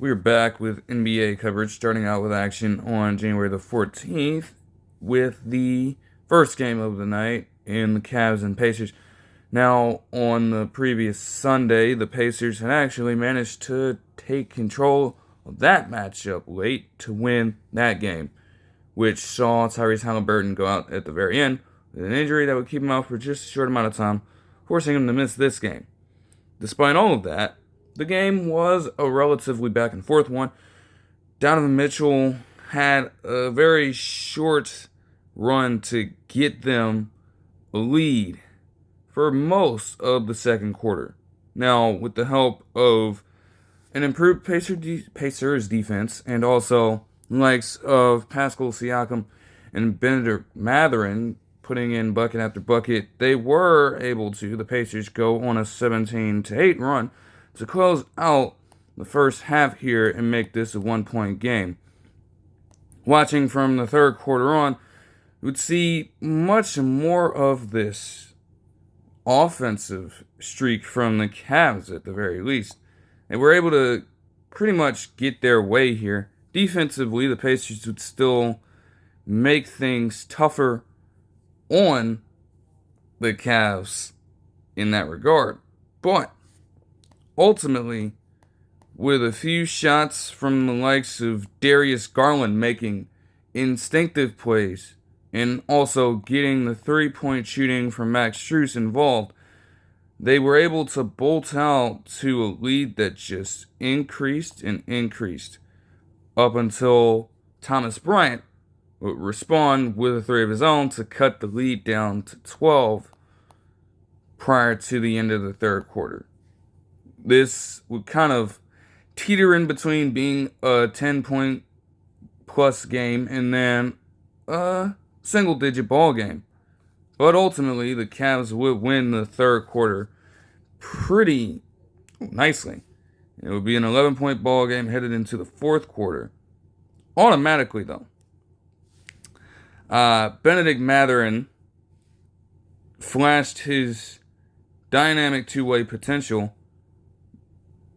We're back with NBA coverage, starting out with action on January the 14th with the first game of the night in the Cavs and Pacers. Now, on the previous Sunday, the Pacers had actually managed to take control of that matchup late to win that game, which saw Tyrese Haliburton go out at the very end with an injury that would keep him out for just a short amount of time, forcing him to miss this game. Despite all of that, the game was a relatively back and forth one. Donovan Mitchell had a very short run to get them a lead for most of the second quarter. Now, with the help of an improved Pacers defense and also the likes of Pascal Siakam and Benedict Mathurin putting in bucket after bucket, they were able to, the Pacers, go on a 17-8 run to close out the first half here and make this a one-point game. Watching from the third quarter on, you would see much more of this offensive streak from the Cavs at the very least. They were able to pretty much get their way here. Defensively, the Pacers would still make things tougher on the Cavs in that regard. But ultimately, with a few shots from the likes of Darius Garland making instinctive plays and also getting the three-point shooting from Max Strus involved, they were able to bolt out to a lead that just increased and increased up until Thomas Bryant would respond with a three of his own to cut the lead down to 12 prior to the end of the third quarter. This would kind of teeter in between being a 10-point plus game and then a single-digit ball game. But ultimately, the Cavs would win the third quarter pretty nicely. It would be an 11-point ball game headed into the fourth quarter. Automatically, though, Benedict Mathurin flashed his dynamic two-way potential.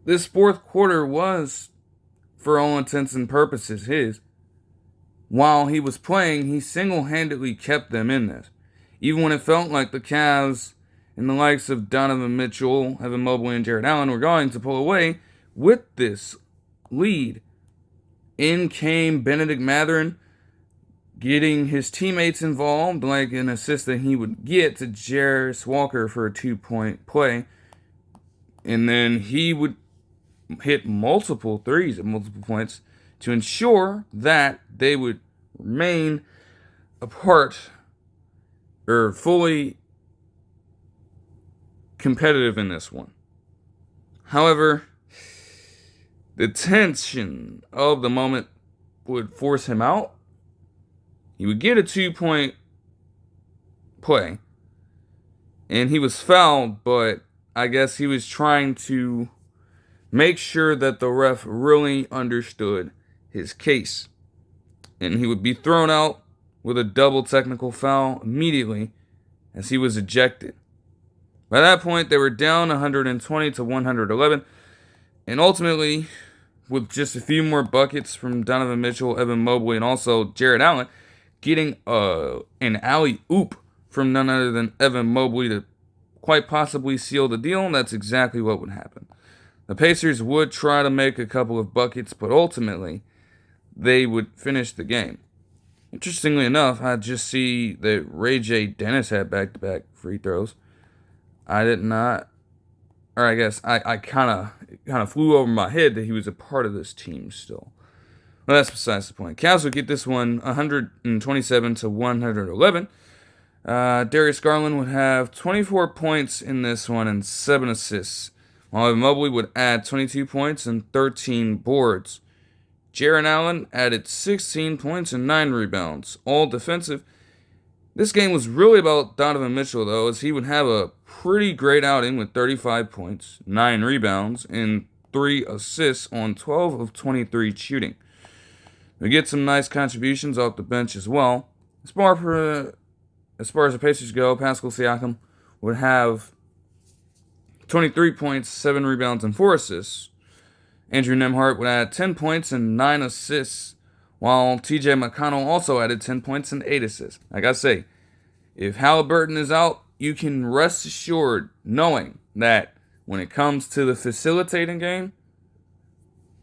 This fourth quarter was, for all intents and purposes, his. While he was playing, he single-handedly kept them in this. Even when it felt like the Cavs and the likes of Donovan Mitchell, Evan Mobley, and Jarrett Allen were going to pull away with this lead, in came Benedict Mathurin, getting his teammates involved, like an assist that he would get to Jarris Walker for a 2-point play. And then he would hit multiple threes at multiple points to ensure that they would remain apart or fully competitive in this one. However, the tension of the moment would force him out. He would get a 2-point play, and he was fouled, but I guess he was trying to make sure that the ref really understood his case. And he would be thrown out with a double technical foul immediately as he was ejected. By that point, they were down 120 to 111. And ultimately, with just a few more buckets from Donovan Mitchell, Evan Mobley, and also Jarrett Allen, getting an alley-oop from none other than Evan Mobley to quite possibly seal the deal, and that's exactly what would happen. The Pacers would try to make a couple of buckets, but ultimately, they would finish the game. Interestingly enough, I just see that Ray J. Dennis had back-to-back free throws. I did not, or I guess I kind of flew over my head that he was a part of this team still. Well, that's besides the point. Cavs would get this one 127 to 111. Darius Garland would have 24 points in this one and 7 assists, while Mobley would add 22 points and 13 boards. Jarrett Allen added 16 points and 9 rebounds, all defensive. This game was really about Donovan Mitchell, though, as he would have a pretty great outing with 35 points, 9 rebounds, and 3 assists on 12 of 23 shooting. We get some nice contributions off the bench as well. As far as the Pacers go, Pascal Siakam would have 23 points, 7 rebounds, and 4 assists. Andrew Nembhard would add 10 points and 9 assists, while TJ McConnell also added 10 points and 8 assists. Like I say, if Haliburton is out, you can rest assured knowing that when it comes to the facilitating game,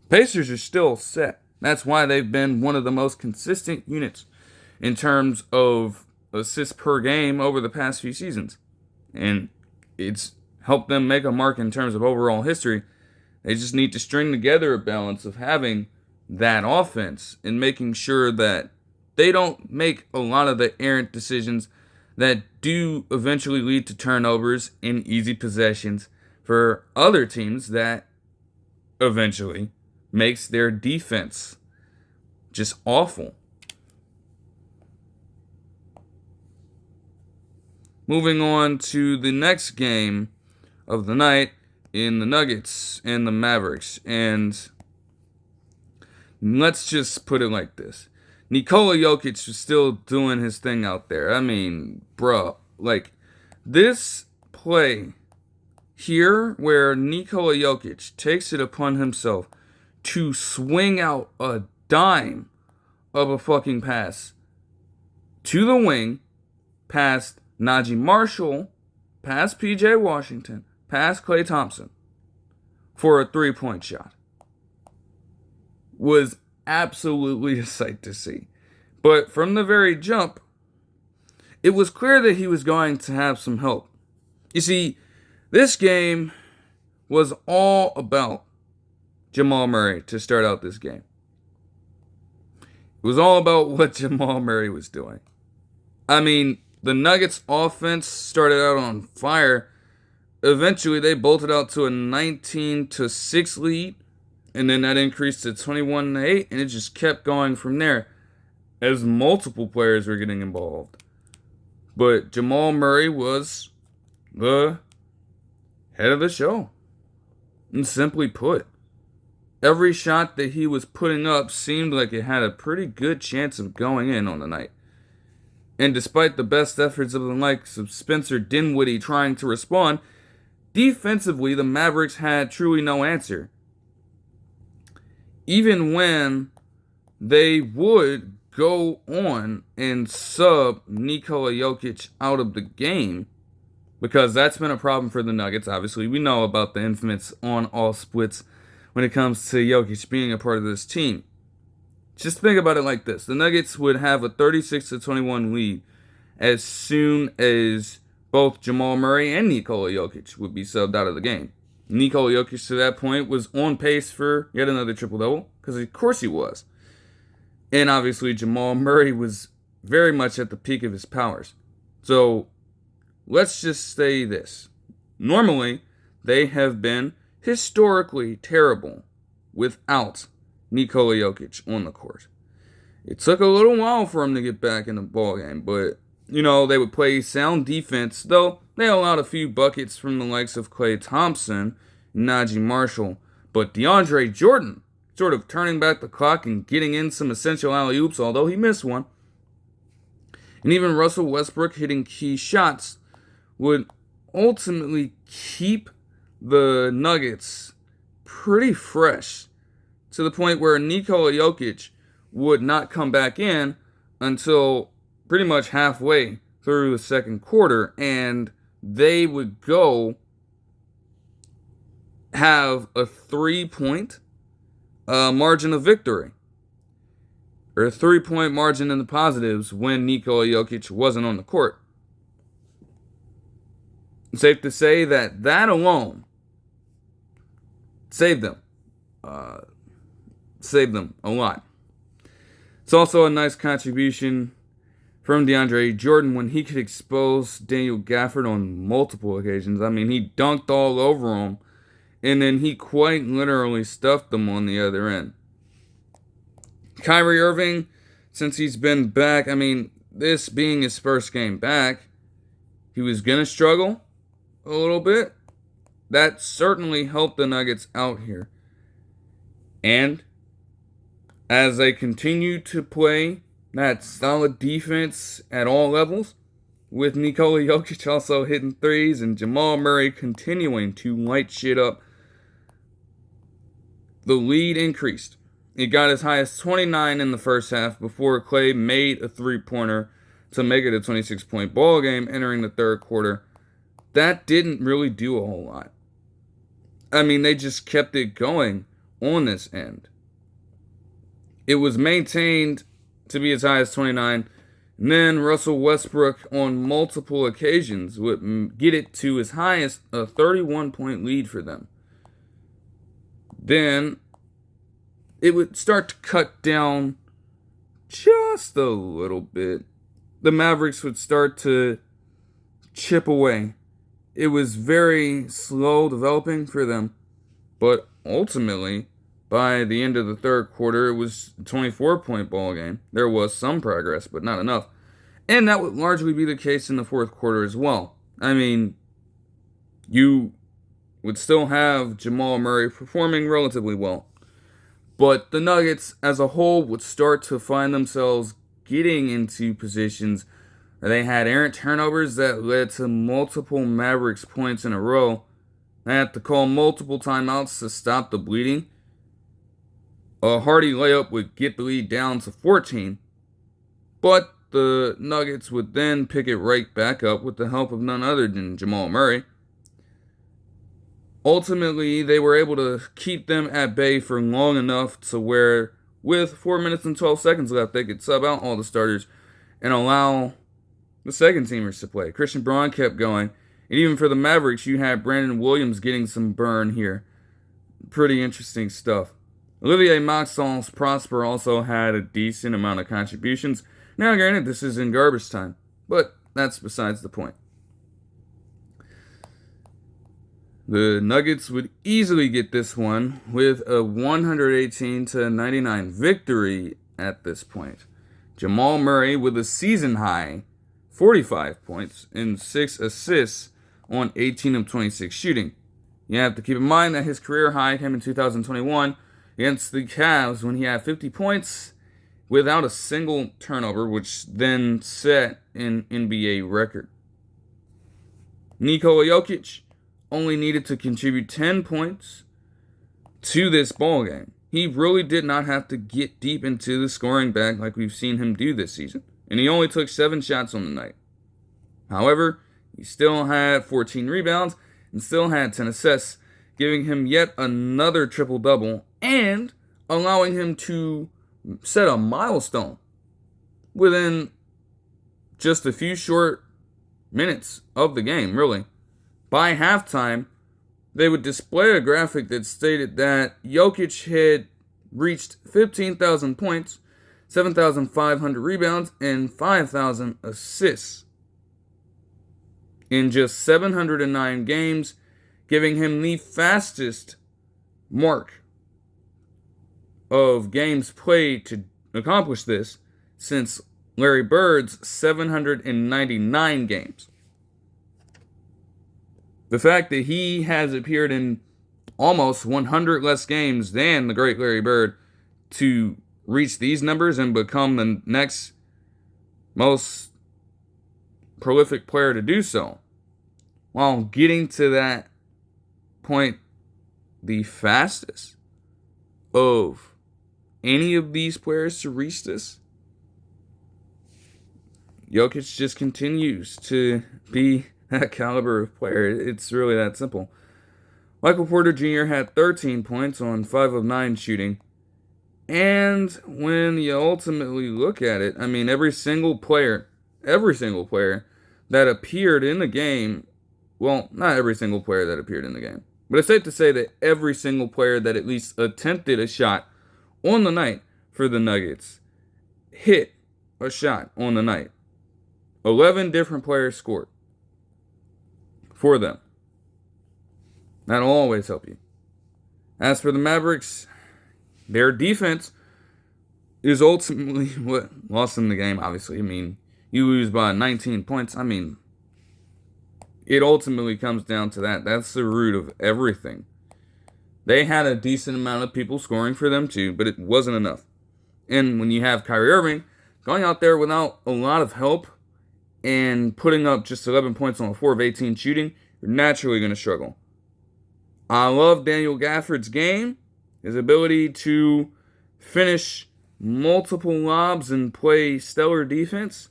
Pacers are still set. That's why they've been one of the most consistent units in terms of assists per game over the past few seasons. And it's helped them make a mark in terms of overall history. They just need to string together a balance of having that offense and making sure that they don't make a lot of the errant decisions that do eventually lead to turnovers and easy possessions for other teams that eventually makes their defense just awful. Moving on to the next game of the night in the Nuggets and the Mavericks. And let's just put it like this. Nikola Jokic was still doing his thing out there. I mean, bro, like this play here where Nikola Jokic takes it upon himself to swing out a dime of a fucking pass to the wing, past Najee Marshall, past PJ Washington, past Klay Thompson for a 3-point shot was absolutely a sight to see. But from the very jump, it was clear that he was going to have some help. You see, this game was all about Jamal Murray to start out this game. It was all about what Jamal Murray was doing. I mean, the Nuggets offense started out on fire. Eventually, they bolted out to a 19-6 lead. And then that increased to 21-8. And it just kept going from there as multiple players were getting involved. But Jamal Murray was the head of the show. And simply put, every shot that he was putting up seemed like it had a pretty good chance of going in on the night. And despite the best efforts of the likes of Spencer Dinwiddie trying to respond, defensively the Mavericks had truly no answer. Even when they would go on and sub Nikola Jokic out of the game, because that's been a problem for the Nuggets. Obviously, we know about the infamous on-all splits when it comes to Jokic being a part of this team. Just think about it like this. The Nuggets would have a 36-21 lead as soon as both Jamal Murray and Nikola Jokic would be subbed out of the game. Nikola Jokic to that point was on pace for yet another triple-double, because of course he was. And obviously Jamal Murray was very much at the peak of his powers. So let's just say this. Normally, they have been historically terrible without Nikola Jokic on the court. It took a little while for him to get back in the ballgame, but, they would play sound defense, though they allowed a few buckets from the likes of Klay Thompson and Najee Marshall. But DeAndre Jordan sort of turning back the clock and getting in some essential alley-oops, although he missed one. And even Russell Westbrook hitting key shots would ultimately keep the Nuggets pretty fresh, to the point where Nikola Jokic would not come back in until pretty much halfway through the second quarter, and they would go have a 3-point margin of victory, or a 3-point margin in the positives when Nikola Jokic wasn't on the court. It's safe to say that alone saved them. Saved them a lot. It's also a nice contribution from DeAndre Jordan when he could expose Daniel Gafford on multiple occasions. I mean, he dunked all over him, and then he quite literally stuffed them on the other end. Kyrie Irving, since he's been back, I mean, this being his first game back, he was going to struggle a little bit. That certainly helped the Nuggets out here. And as they continue to play that solid defense at all levels, with Nikola Jokic also hitting threes and Jamal Murray continuing to light shit up, the lead increased. It got as high as 29 in the first half before Clay made a three-pointer to make it a 26-point ball game entering the third quarter. That didn't really do a whole lot. I mean, they just kept it going on this end. It was maintained to be as high as 29. And then Russell Westbrook on multiple occasions would get it to as high as a 31-point lead for them. Then it would start to cut down just a little bit. The Mavericks would start to chip away. It was very slow developing for them. But ultimately, by the end of the third quarter, it was a 24-point ball game. There was some progress, but not enough. And that would largely be the case in the fourth quarter as well. I mean, you would still have Jamal Murray performing relatively well. But the Nuggets as a whole would start to find themselves getting into positions where they had errant turnovers that led to multiple Mavericks points in a row. They had to call multiple timeouts to stop the bleeding. A hardy layup would get the lead down to 14, but the Nuggets would then pick it right back up with the help of none other than Jamal Murray. Ultimately, they were able to keep them at bay for long enough to where, with 4 minutes and 12 seconds left, they could sub out all the starters and allow the second teamers to play. Christian Braun kept going, and even for the Mavericks, you had Brandon Williams getting some burn here. Pretty interesting stuff. Olivier Maxence Prosper also had a decent amount of contributions. Now, granted, this is in garbage time, but that's besides the point. The Nuggets would easily get this one with a 118-99 victory at this point. Jamal Murray with a season-high 45 points and 6 assists on 18 of 26 shooting. You have to keep in mind that his career high came in 2021 against the Cavs when he had 50 points without a single turnover, which then set an NBA record. Nikola Jokic only needed to contribute 10 points to this ball game. He really did not have to get deep into the scoring bag like we've seen him do this season, and he only took 7 shots on the night. However, he still had 14 rebounds and still had 10 assists, giving him yet another triple-double and allowing him to set a milestone within just a few short minutes of the game, really. By halftime, they would display a graphic that stated that Jokic had reached 15,000 points, 7,500 rebounds, and 5,000 assists in just 709 games, giving him the fastest mark of games played to accomplish this since Larry Bird's 799 games. The fact that he has appeared in almost 100 less games than the great Larry Bird to reach these numbers and become the next most prolific player to do so, while getting to that point the fastest of any of these players to reach this, Jokic just continues to be that caliber of player. It's really that simple. Michael Porter Jr. had 13 points on 5 of 9 shooting. And when you ultimately look at it, I mean, every single player that appeared in the game, well, not every single player that appeared in the game, but it's safe to say that every single player that at least attempted a shot on the night for the Nuggets hit a shot on the night. 11 different players scored for them. That'll always help you. As for the Mavericks, their defense is ultimately what lost them the game, obviously. I mean, you lose by 19 points. I mean, it ultimately comes down to that. That's the root of everything. They had a decent amount of people scoring for them too, but it wasn't enough. And when you have Kyrie Irving going out there without a lot of help and putting up just 11 points on 4 of 18 shooting, you're naturally going to struggle. I love Daniel Gafford's game. his ability to finish multiple lobs and play stellar defense,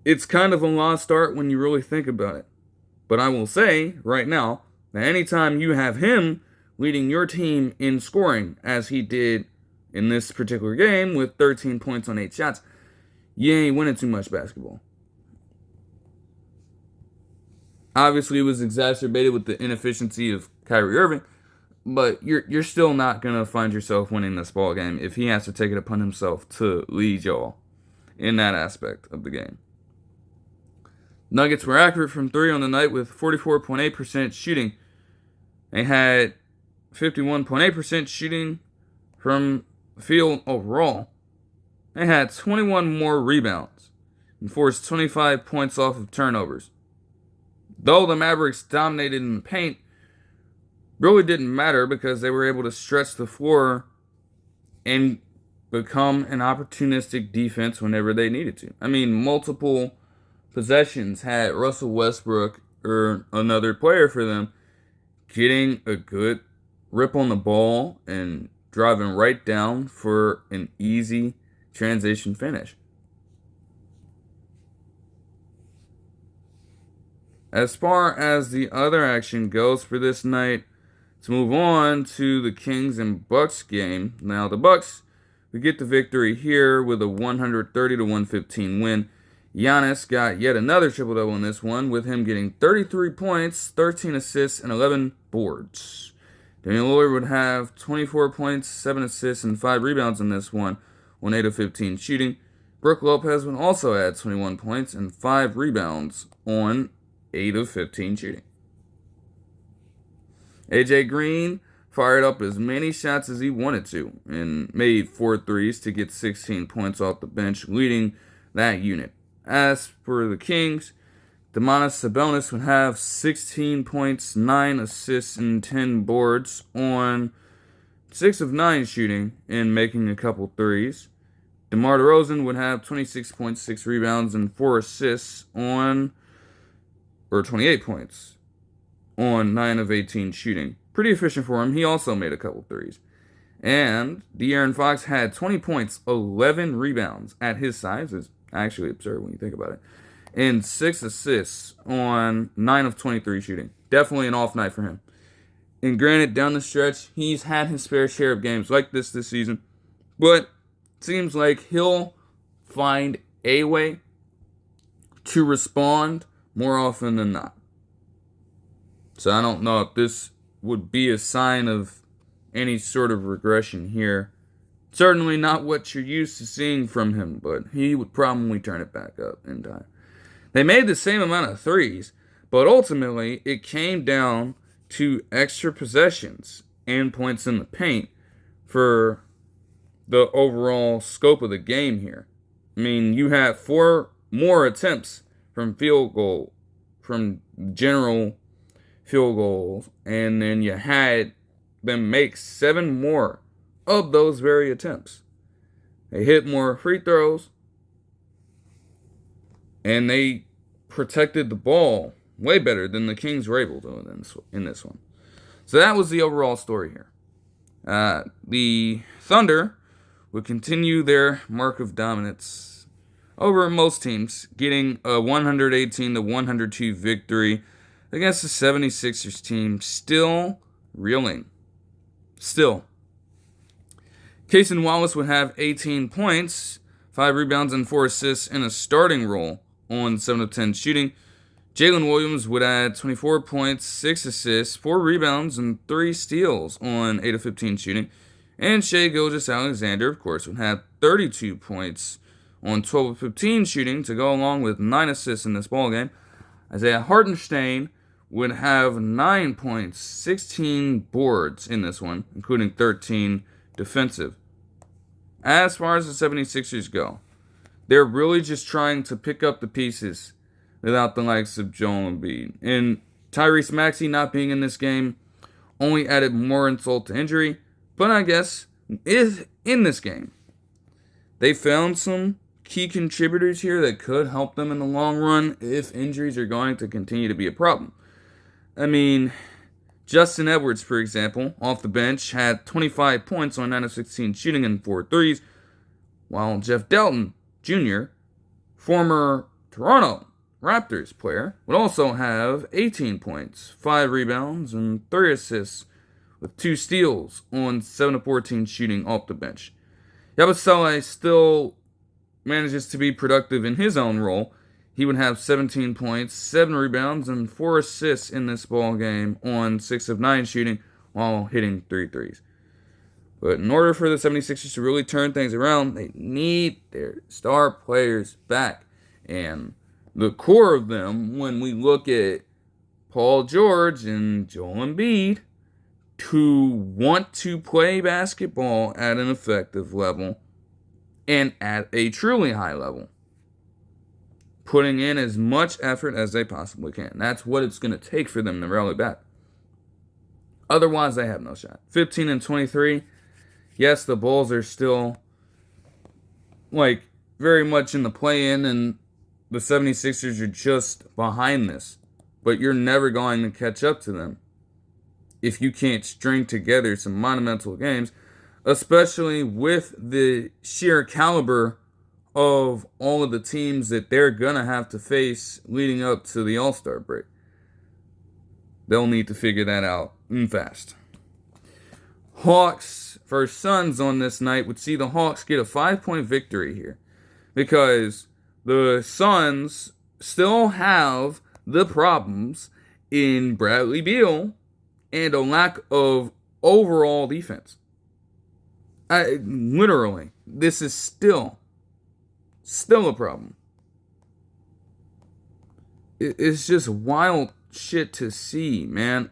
it's kind of a lost art when you really think about it. But I will say right now that anytime you have him leading your team in scoring, as he did in this particular game with 13 points on 8 shots, you ain't winning too much basketball. Obviously, it was exacerbated with the inefficiency of Kyrie Irving, but you're still not going to find yourself winning this ball game if he has to take it upon himself to lead y'all in that aspect of the game. Nuggets were accurate from 3 on the night with 44.8% shooting. They had 51.8% shooting from the field overall. They had 21 more rebounds and forced 25 points off of turnovers. Though the Mavericks dominated in the paint, really didn't matter because they were able to stretch the floor and become an opportunistic defense whenever they needed to. I mean, multiple possessions had Russell Westbrook or another player for them getting a good rip on the ball and driving right down for an easy transition finish. As far as the other action goes for this night, let's move on to the Kings and Bucks game. Now the Bucks would get the victory here with a 130-115 win. Giannis got yet another triple-double in this one, with him getting 33 points, 13 assists, and 11 boards. Damian Lillard would have 24 points, 7 assists, and 5 rebounds in this one on 8 of 15 shooting. Brook Lopez would also add 21 points and 5 rebounds on 8 of 15 shooting. AJ Green fired up as many shots as he wanted to and made 4 threes to get 16 points off the bench, leading that unit. As for the Kings, Domantas Sabonis would have 16 points, 9 assists, and 10 boards on 6 of 9 shooting and making a couple threes. DeMar DeRozan would have 26.6 rebounds and 4 assists on, or 28 points on 9 of 18 shooting. Pretty efficient for him. He also made a couple threes. And De'Aaron Fox had 20 points, 11 rebounds at his size. It's actually absurd when you think about it. And 6 assists on 9 of 23 shooting. Definitely an off night for him. And granted, down the stretch, he's had his fair share of games like this season. But it seems like he'll find a way to respond more often than not. So I don't know if this would be a sign of any sort of regression here. Certainly not what you're used to seeing from him, but he would probably turn it back up in time. They made the same amount of threes, but ultimately it came down to extra possessions and points in the paint for the overall scope of the game here. I mean, you had 4 more attempts from general field goals, and then you had them make 7 more of those very attempts. They hit more free throws, and they protected the ball way better than the Kings were able to in this one. So that was the overall story here. The Thunder would continue their mark of dominance over most teams, getting a 118-102 victory against the 76ers team, still reeling. Cason Wallace would have 18 points, 5 rebounds, and 4 assists in a starting role on 7 of 10 shooting. Jalen Williams would add 24 points, 6 assists, 4 rebounds, and 3 steals on 8 of 15 shooting. And Shai Gilgeous-Alexander, of course, would have 32 points on 12 of 15 shooting to go along with 9 assists in this ballgame. Isaiah Hartenstein would have 9 points, 16 boards in this one, including 13 defensive. As far as the 76ers go, they're really just trying to pick up the pieces without the likes of Joel Embiid. And Tyrese Maxey not being in this game only added more insult to injury, but I guess is in this game. They found some key contributors here that could help them in the long run if injuries are going to continue to be a problem. I mean, Justin Edwards, for example, off the bench, had 25 points on 9 of 16 shooting and 4 threes, while Jeff Delton Jr., former Toronto Raptors player, would also have 18 points, 5 rebounds, and 3 assists, with 2 steals on 7 of 14 shooting off the bench. Yabusele still manages to be productive in his own role. He would have 17 points, 7 rebounds, and 4 assists in this ball game on 6 of 9 shooting while hitting 3 threes. But in order for the 76ers to really turn things around, they need their star players back. And the core of them, when we look at Paul George and Joel Embiid, to want to play basketball at an effective level and at a truly high level, putting in as much effort as they possibly can. That's what it's going to take for them to rally back. Otherwise, they have no shot. 15 and 23. Yes, the Bulls are still very much in the play-in, and the 76ers are just behind this. But you're never going to catch up to them if you can't string together some monumental games, especially with the sheer caliber of all of the teams that they're going to have to face leading up to the All-Star break. They'll need to figure that out fast. Hawks versus Suns on this night would see the Hawks get a 5-point victory here, because the Suns still have the problems in Bradley Beal and a lack of overall defense. Literally, this is still a problem. It's just wild shit to see, man.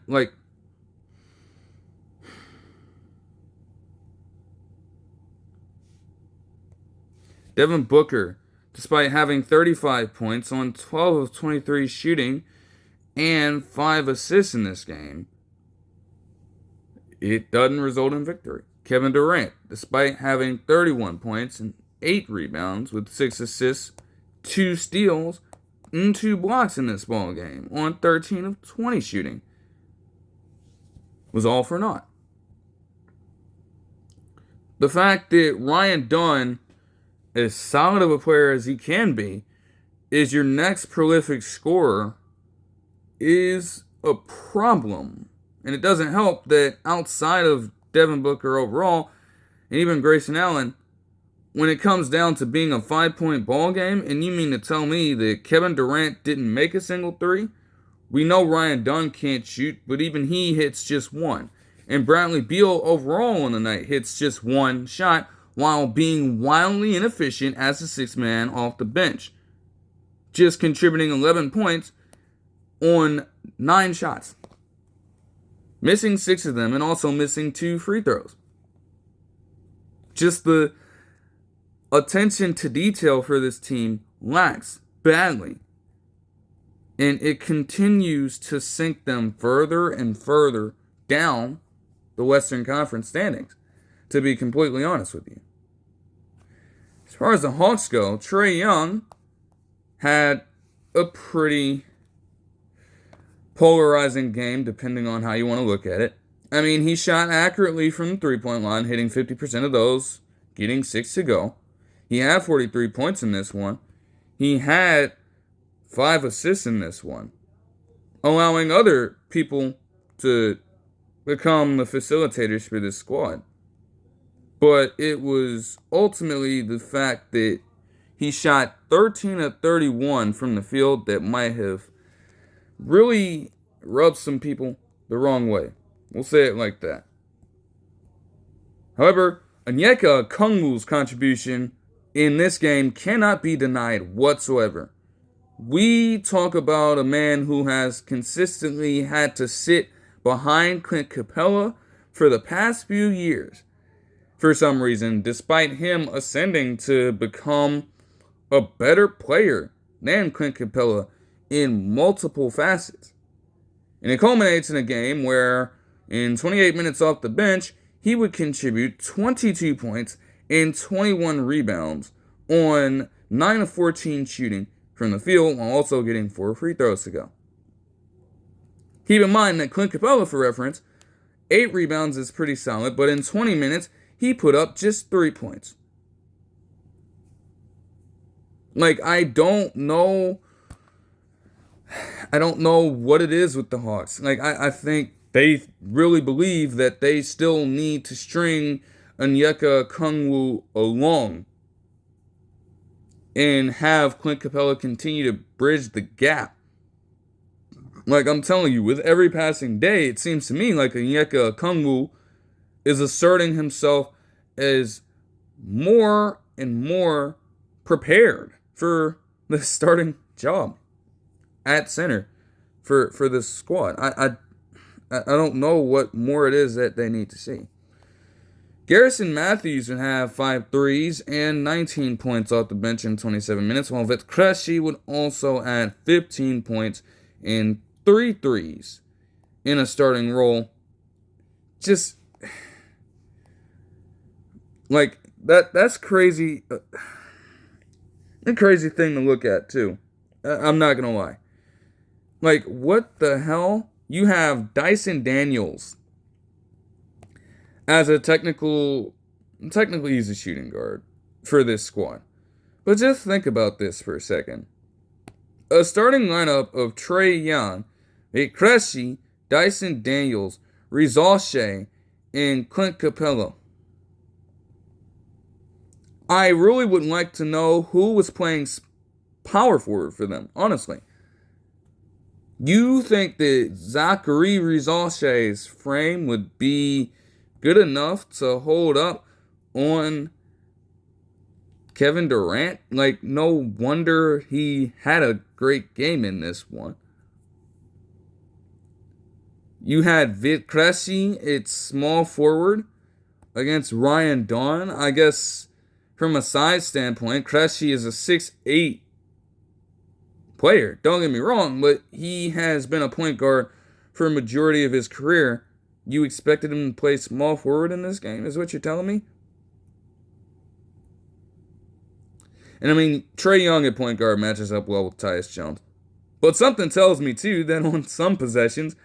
Devin Booker, despite having 35 points on 12 of 23 shooting and 5 assists in this game, it doesn't result in victory. Kevin Durant, despite having 31 points and 8 rebounds with 6 assists, 2 steals, and 2 blocks in this ball game on 13 of 20 shooting, was all for naught. The fact that Ryan Dunn, as solid of a player as he can be, is your next prolific scorer is a problem. And it doesn't help that outside of Devin Booker overall, and even Grayson Allen, when it comes down to being a 5-point ball game, and you mean to tell me that Kevin Durant didn't make a single 3? We know Ryan Dunn can't shoot, but even he hits just 1. And Bradley Beal overall on the night hits just 1 shot while being wildly inefficient as a 6th man off the bench, just contributing 11 points on 9 shots. Missing 6 of them and also missing 2 free throws. Just the attention to detail for this team lacks badly. And it continues to sink them further and further down the Western Conference standings, to be completely honest with you. As far as the Hawks go, Trae Young had a pretty polarizing game, depending on how you want to look at it. I mean, he shot accurately from the 3-point line, hitting 50% of those, getting 6 to go. He had 43 points in this one. He had 5 assists in this one, allowing other people to become the facilitators for this squad. But it was ultimately the fact that he shot 13 of 31 from the field that might have really rubbed some people the wrong way. We'll say it like that. However, Onyeka Okongwu's contribution in this game cannot be denied whatsoever. We talk about a man who has consistently had to sit behind Clint Capella for the past few years. For some reason, despite him ascending to become a better player than Clint Capella in multiple facets. And it culminates in a game where, in 28 minutes off the bench, he would contribute 22 points and 21 rebounds on 9 of 14 shooting from the field, while also getting 4 free throws to go. Keep in mind that Clint Capella, for reference, 8 rebounds is pretty solid, but in 20 minutes, he put up just 3 points. Like, I don't know what it is with the Hawks. Like, I think they really believe that they still need to string Onyeka Okongwu along and have Clint Capella continue to bridge the gap. Like, I'm telling you, with every passing day, it seems to me like Onyeka Okongwu is asserting himself as more and more prepared for the starting job at center for this squad. I don't know what more it is that they need to see. Garrison Matthews would have 5 threes and 19 points off the bench in 27 minutes, while Vit Krejci would also add 15 points and 3 threes in a starting role. Just like that's crazy. A crazy thing to look at too. I'm not gonna lie. Like, what the hell? You have Dyson Daniels as a technically he's a shooting guard for this squad. But just think about this for a second. A starting lineup of Trae Young, Vit Krejci, Dyson Daniels, Rizal, and Clint Capella. I really would like to know who was playing power forward for them, honestly. You think that Zachary Rizal's frame would be good enough to hold up on Kevin Durant? Like, no wonder he had a great game in this one. You had Vit Krejci, it's small forward, against Ryan Dawn. I guess from a size standpoint, Krejci is a 6'8" player. Don't get me wrong, but he has been a point guard for a majority of his career. You expected him to play small forward in this game, is what you're telling me? And I mean, Trae Young at point guard matches up well with Tyus Jones. But something tells me, too, that on some possessions,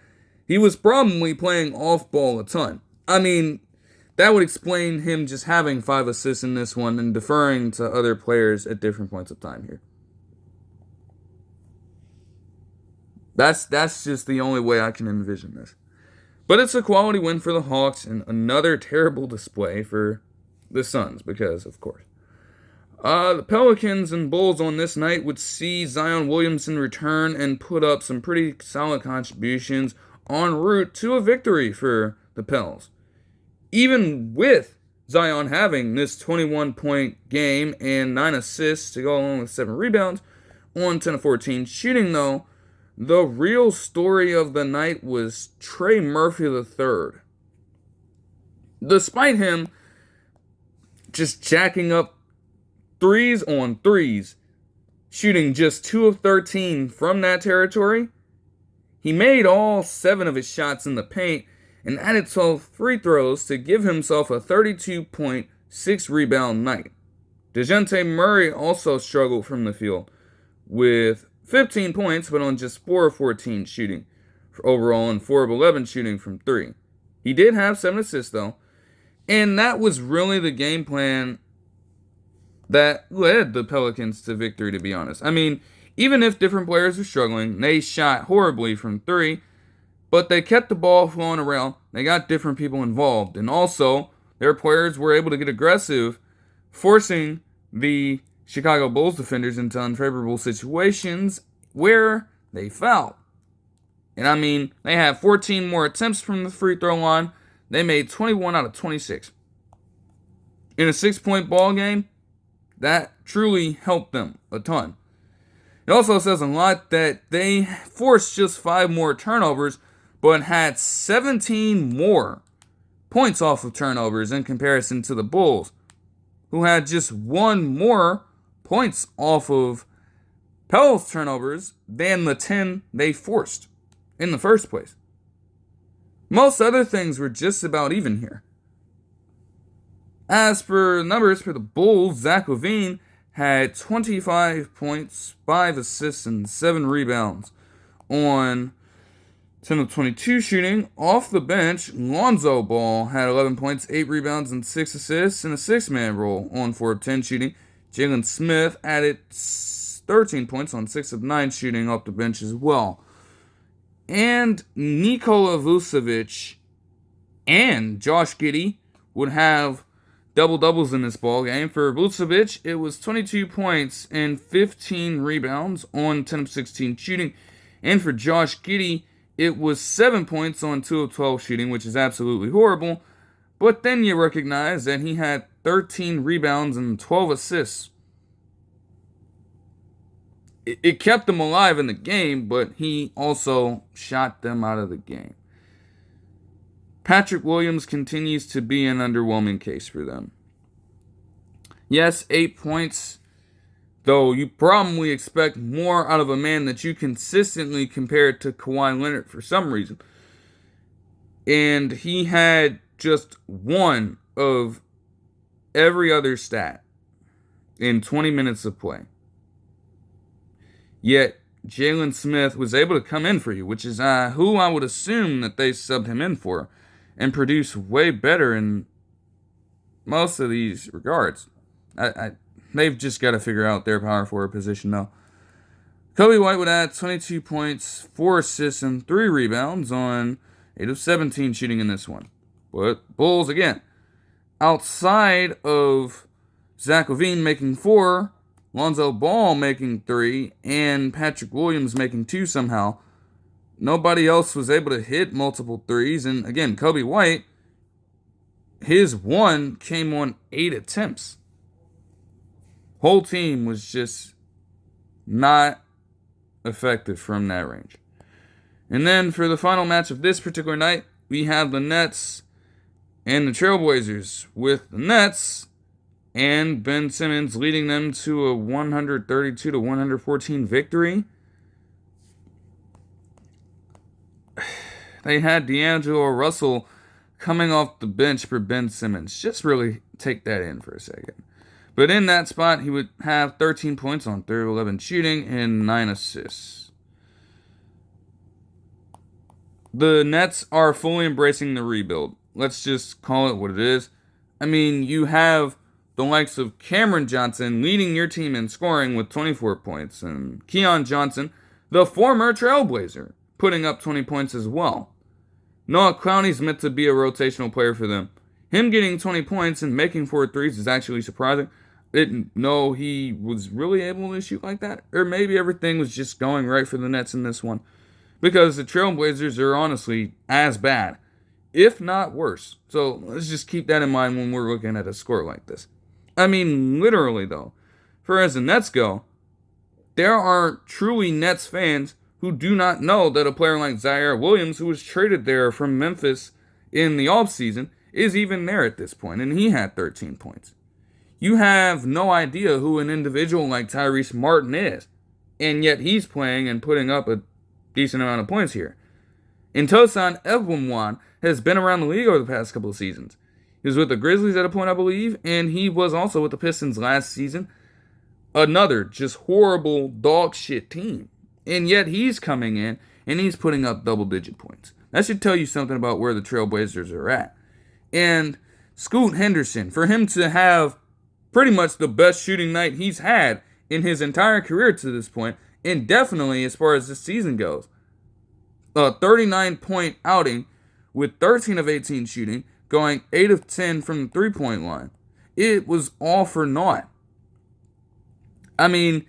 he was probably playing off ball a ton. I mean, that would explain him just having 5 assists in this one and deferring to other players at different points of time here. That's just the only way I can envision this. But it's a quality win for the Hawks and another terrible display for the Suns because, of course. The Pelicans and Bulls on this night would see Zion Williamson return and put up some pretty solid contributions en route to a victory for the Pels. Even with Zion having this 21-point game and 9 assists to go along with 7 rebounds on 10 of 14 shooting, though, the real story of the night was Trey Murphy III. Despite him just jacking up 3s on 3s, shooting just 2 of 13 from that territory, he made all 7 of his shots in the paint and added 12 free throws to give himself a 32-point, 6-rebound night. DeJounte Murray also struggled from the field with 15 points, but on just 4 of 14 shooting overall and 4 of 11 shooting from 3. He did have 7 assists, though, and that was really the game plan that led the Pelicans to victory, to be honest. I mean, even if different players were struggling, they shot horribly from 3, but they kept the ball flowing around. They got different people involved, and also their players were able to get aggressive, forcing the Chicago Bulls defenders into unfavorable situations where they fouled. And I mean, they had 14 more attempts from the free throw line. They made 21 out of 26. In a 6-point ball game, that truly helped them a ton. It also says a lot that they forced just 5 more turnovers, but had 17 more points off of turnovers in comparison to the Bulls, who had just 1 more points off of Pels turnovers than the 10 they forced in the first place. Most other things were just about even here. As for numbers for the Bulls, Zach LaVine had 25 points, 5 assists, and 7 rebounds on 10 of 22 shooting. Off the bench, Lonzo Ball had 11 points, 8 rebounds, and 6 assists in a 6-man role on 4 of 10 shooting. Jalen Smith added 13 points on 6 of 9 shooting off the bench as well. And Nikola Vucevic and Josh Giddey would have double-doubles in this ball game. For Vucevic, it was 22 points and 15 rebounds on 10 of 16 shooting. And for Josh Giddey, it was 7 points on 2 of 12 shooting, which is absolutely horrible. But then you recognize that he had 13 rebounds and 12 assists. It kept them alive in the game, but he also shot them out of the game. Patrick Williams continues to be an underwhelming case for them. Yes, 8 points, though you probably expect more out of a man that you consistently compare to Kawhi Leonard for some reason. And he had just one of every other stat in 20 minutes of play. Yet, Jalen Smith was able to come in for you, which is who I would assume that they subbed him in for, and produce way better in most of these regards. They've just got to figure out their power forward position, though. Coby White would add 22 points, 4 assists, and 3 rebounds on 8 of 17 shooting in this one. But Bulls, again, outside of Zach LaVine making 4, Lonzo Ball making 3, and Patrick Williams making 2 somehow, nobody else was able to hit multiple threes. And again, Coby White, his 1 came on 8 attempts. Whole team was just not effective from that range. And then for the final match of this particular night, we have the Nets and the Trailblazers, with the Nets and Ben Simmons leading them to a 132-114 victory. They had D'Angelo Russell coming off the bench for Ben Simmons. Just really take that in for a second. But in that spot, he would have 13 points on 3 of 11 shooting and 9 assists. The Nets are fully embracing the rebuild. Let's just call it what it is. I mean, you have the likes of Cameron Johnson leading your team in scoring with 24 points, and Keon Johnson, the former Trailblazer, putting up 20 points as well. Noah Clowney's meant to be a rotational player for them. Him getting 20 points and making 4 threes is actually surprising. Didn't know he was really able to shoot like that. Or maybe everything was just going right for the Nets in this one. Because the Trailblazers are honestly as bad, if not worse. So let's just keep that in mind when we're looking at a score like this. I mean, literally though, for as the Nets go, there are truly Nets fans who do not know that a player like Zaire Williams, who was traded there from Memphis in the offseason, is even there at this point, and he had 13 points. You have no idea who an individual like Tyrese Martin is, and yet he's playing and putting up a decent amount of points here. And Tosan Ebwumwan has been around the league over the past couple of seasons. He was with the Grizzlies at a point, I believe, and he was also with the Pistons last season. Another just horrible dog shit team. And yet he's coming in and he's putting up double-digit points. That should tell you something about where the Trailblazers are at. And Scoot Henderson, for him to have pretty much the best shooting night he's had in his entire career to this point, and definitely as far as this season goes. A 39-point outing with 13 of 18 shooting, going 8 of 10 from the three-point line. It was all for naught. I mean,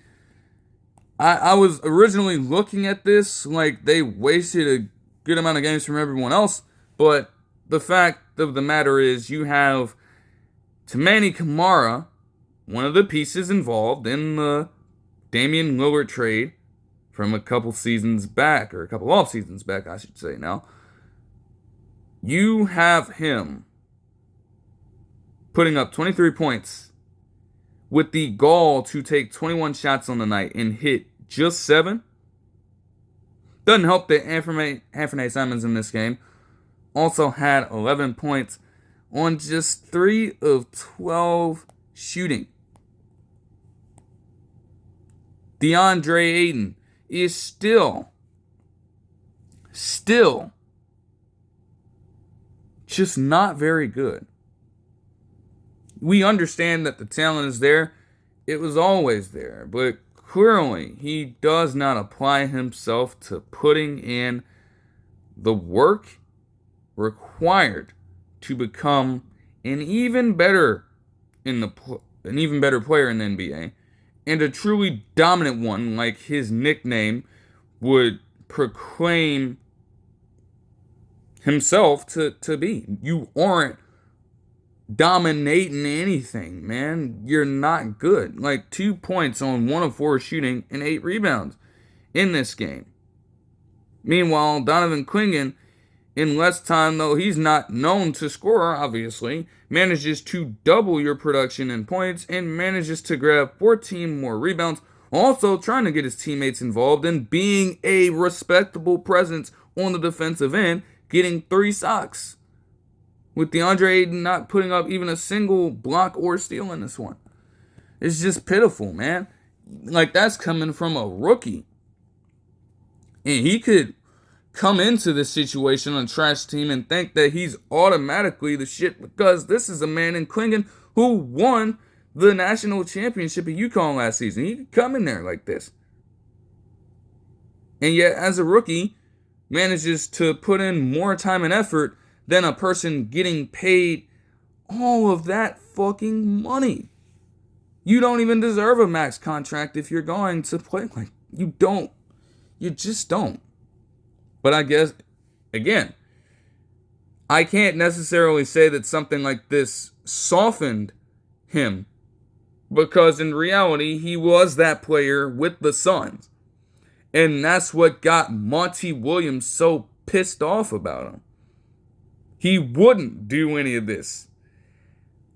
I was originally looking at this like they wasted a good amount of games from everyone else, but the fact of the matter is you have Tamani Kamara, one of the pieces involved in the Damian Lillard trade from a couple seasons back, or a couple off seasons back, I should say now. You have him putting up 23 points with the gall to take 21 shots on the night and hit just 7. Doesn't help that Anthony Simons in this game also had 11 points on just 3 of 12 shooting. DeAndre Ayton is still still just not very good. We understand that the talent is there. It was always there. But clearly, he does not apply himself to putting in the work required to become an even better player in the NBA, and a truly dominant one, like his nickname would proclaim himself to be. You aren't dominating anything, man. You're not good. Like 2 points on 1 of 4 shooting and 8 rebounds in this game. Meanwhile, Donovan Clingan, in less time, though he's not known to score, obviously, manages to double your production in points and manages to grab 14 more rebounds, also trying to get his teammates involved and being a respectable presence on the defensive end, getting 3 stocks, with DeAndre Ayton not putting up even a single block or steal in this one. It's just pitiful, man. Like, that's coming from a rookie. And he could come into this situation on a trash team and think that he's automatically the shit, because this is a man in Clingan who won the national championship at UConn last season. He could come in there like this. And yet, as a rookie, manages to put in more time and effort than a person getting paid all of that fucking money. You don't even deserve a max contract if you're going to play like you don't. You just don't. But I guess, again, I can't necessarily say that something like this softened him, because in reality, he was that player with the Suns. And that's what got Monty Williams so pissed off about him. He wouldn't do any of this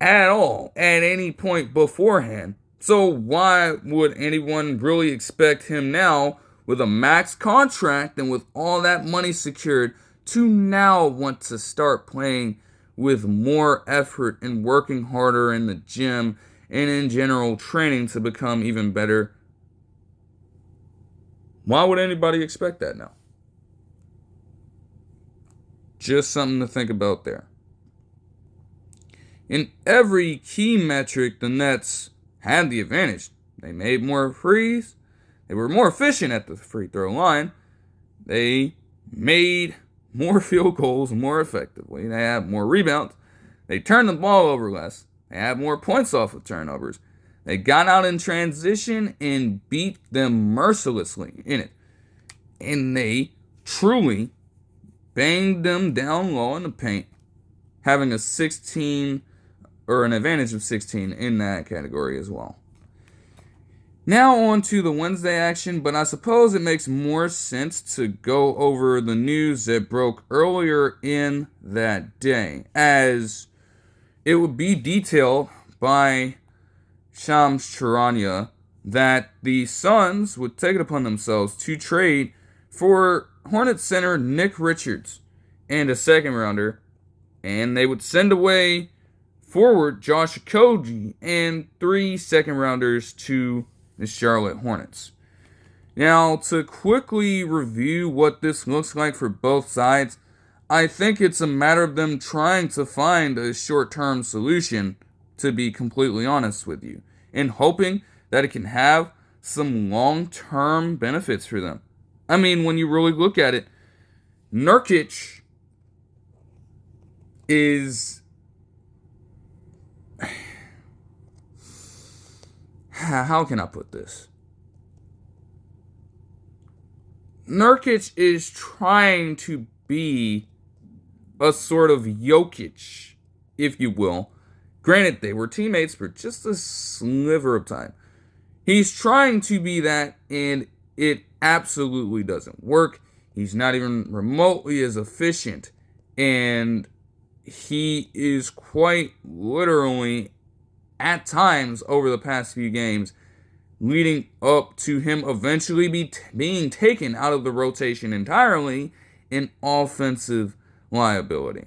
at all at any point beforehand. So why would anyone really expect him now, with a max contract and with all that money secured, to now want to start playing with more effort and working harder in the gym and in general training to become even better? Why would anybody expect that now? Just something to think about there. In every key metric, the Nets had the advantage. They made more threes. They were more efficient at the free throw line. They made more field goals more effectively. They had more rebounds. They turned the ball over less. They had more points off of turnovers. They got out in transition and beat them mercilessly in it. And they truly banged them down low in the paint, having a 16 or an advantage of 16 in that category as well. Now on to the Wednesday action, but I suppose it makes more sense to go over the news that broke earlier in that day, as it would be detailed by Shams Charania that the Suns would take it upon themselves to trade for Hornets center Nick Richards and a second rounder, and they would send away forward Josh Okogie and 3 second rounders to the Charlotte Hornets. Now, to quickly review what this looks like for both sides, I think it's a matter of them trying to find a short-term solution, to be completely honest with you, and hoping that it can have some long-term benefits for them. I mean, when you really look at it, Nurkic is... How can I put this? Nurkic is trying to be a sort of Jokic, if you will. Granted, they were teammates for just a sliver of time. He's trying to be that, and it absolutely doesn't work. He's not even remotely as efficient, and he is quite literally, at times over the past few games, leading up to him eventually being taken out of the rotation entirely, an offensive liability.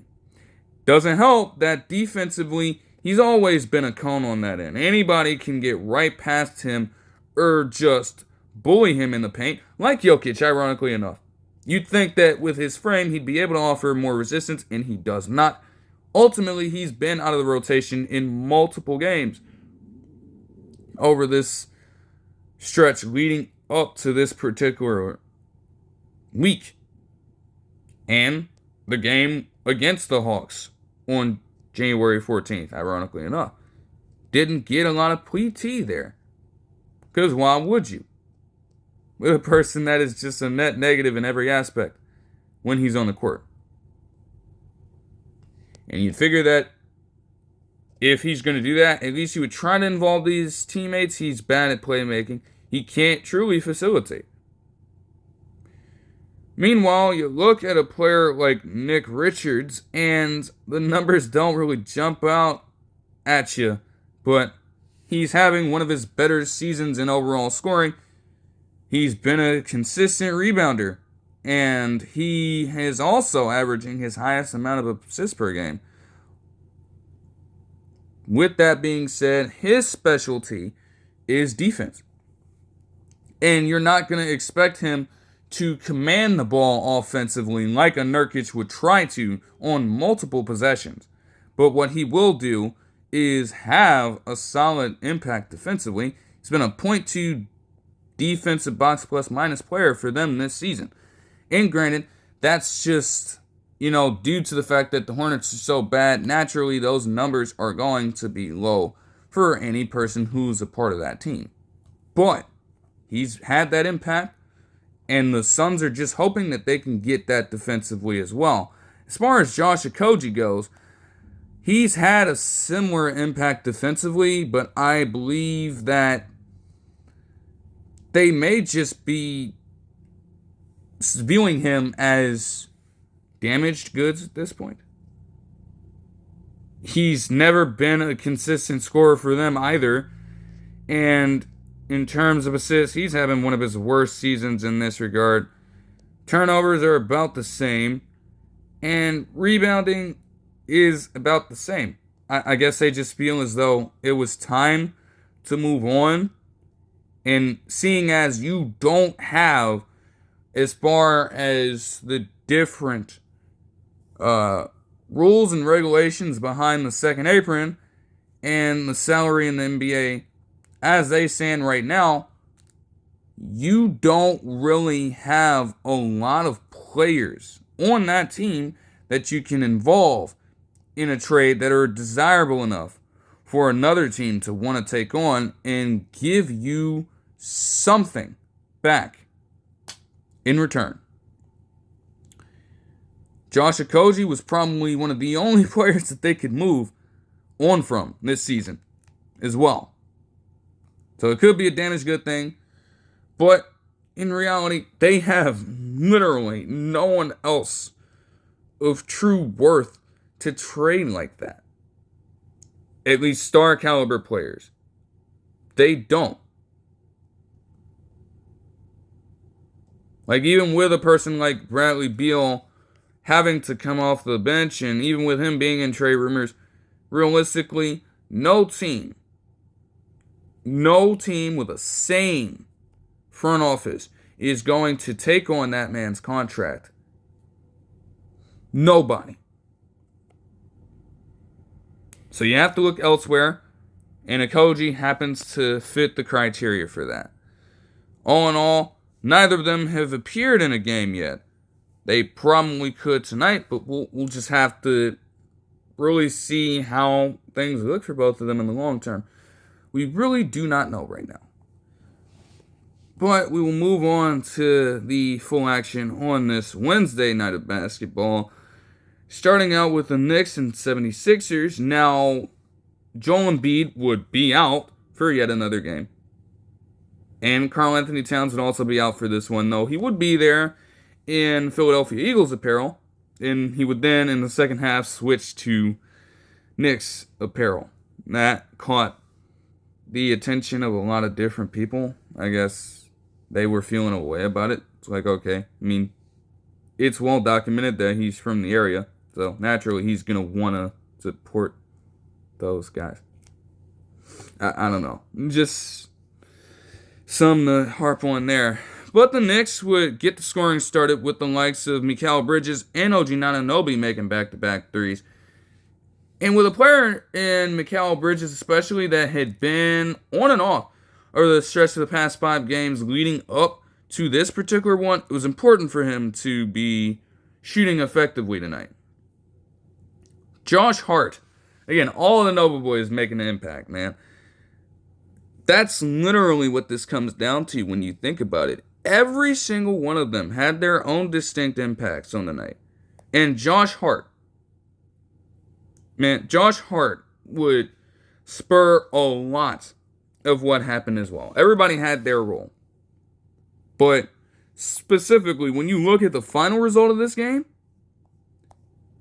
Doesn't help that defensively, he's always been a cone on that end. Anybody can get right past him or just bully him in the paint, like Jokic, ironically enough. You'd think that with his frame, he'd be able to offer more resistance, and he does not. Ultimately, he's been out of the rotation in multiple games over this stretch leading up to this particular week. And the game against the Hawks on January 14th, ironically enough, didn't get a lot of PT there. Because why would you? With a person that is just a net negative in every aspect when he's on the court. And you'd figure that if he's going to do that, at least he would try to involve these teammates. He's bad at playmaking. He can't truly facilitate. Meanwhile, you look at a player like Nick Richards, and the numbers don't really jump out at you, but he's having one of his better seasons in overall scoring. He's been a consistent rebounder, and he is also averaging his highest amount of assists per game. With that being said, his specialty is defense. And you're not going to expect him to command the ball offensively like a Nurkic would try to on multiple possessions. But what he will do is have a solid impact defensively. He's been a 0.2 defensive box plus minus player for them this season. And granted, that's just, due to the fact that the Hornets are so bad, naturally those numbers are going to be low for any person who's a part of that team. But he's had that impact, and the Suns are just hoping that they can get that defensively as well. As far as Josh Okogie goes, he's had a similar impact defensively, but I believe that they may just be viewing him as damaged goods at this point. He's never been a consistent scorer for them either, and in terms of assists, he's having one of his worst seasons in this regard. Turnovers are about the same, and rebounding is about the same. I guess they just feel as though it was time to move on, and seeing as you don't have, as far as the different rules and regulations behind the second apron and the salary in the NBA, as they stand right now, you don't really have a lot of players on that team that you can involve in a trade that are desirable enough for another team to want to take on and give you something back in return. Josh Okogie was probably one of the only players that they could move on from this season as well. So it could be a damaged good thing, but in reality, they have literally no one else of true worth to trade like that. At least star caliber players. They don't. Like, even with a person like Bradley Beal having to come off the bench, and even with him being in trade rumors, realistically, no team with a sane front office is going to take on that man's contract. Nobody. So you have to look elsewhere, and Okogie happens to fit the criteria for that. All in all, neither of them have appeared in a game yet. They probably could tonight, but we'll just have to really see how things look for both of them in the long term. We really do not know right now. But we will move on to the full action on this Wednesday night of basketball. Starting out with the Knicks and 76ers. Now, Joel Embiid would be out for yet another game. And Karl-Anthony Towns would also be out for this one, though he would be there in Philadelphia Eagles apparel. And he would then, in the second half, switch to Knicks apparel. That caught the attention of a lot of different people. I guess they were feeling a way about it. It's like, okay, it's well documented that he's from the area. So naturally, he's going to want to support those guys. I don't know. Just some to harp on there. But the Knicks would get the scoring started with the likes of Mikal Bridges and OG Anunoby making back-to-back threes. And with a player in Mikal Bridges especially that had been on and off over the stretch of the past 5 games leading up to this particular one, it was important for him to be shooting effectively tonight. Josh Hart. Again, all of the Nova boys making an impact, man. That's literally what this comes down to when you think about it. Every single one of them had their own distinct impacts on the night. And Josh Hart, man, Josh Hart would spur a lot of what happened as well. Everybody had their role. But specifically, when you look at the final result of this game,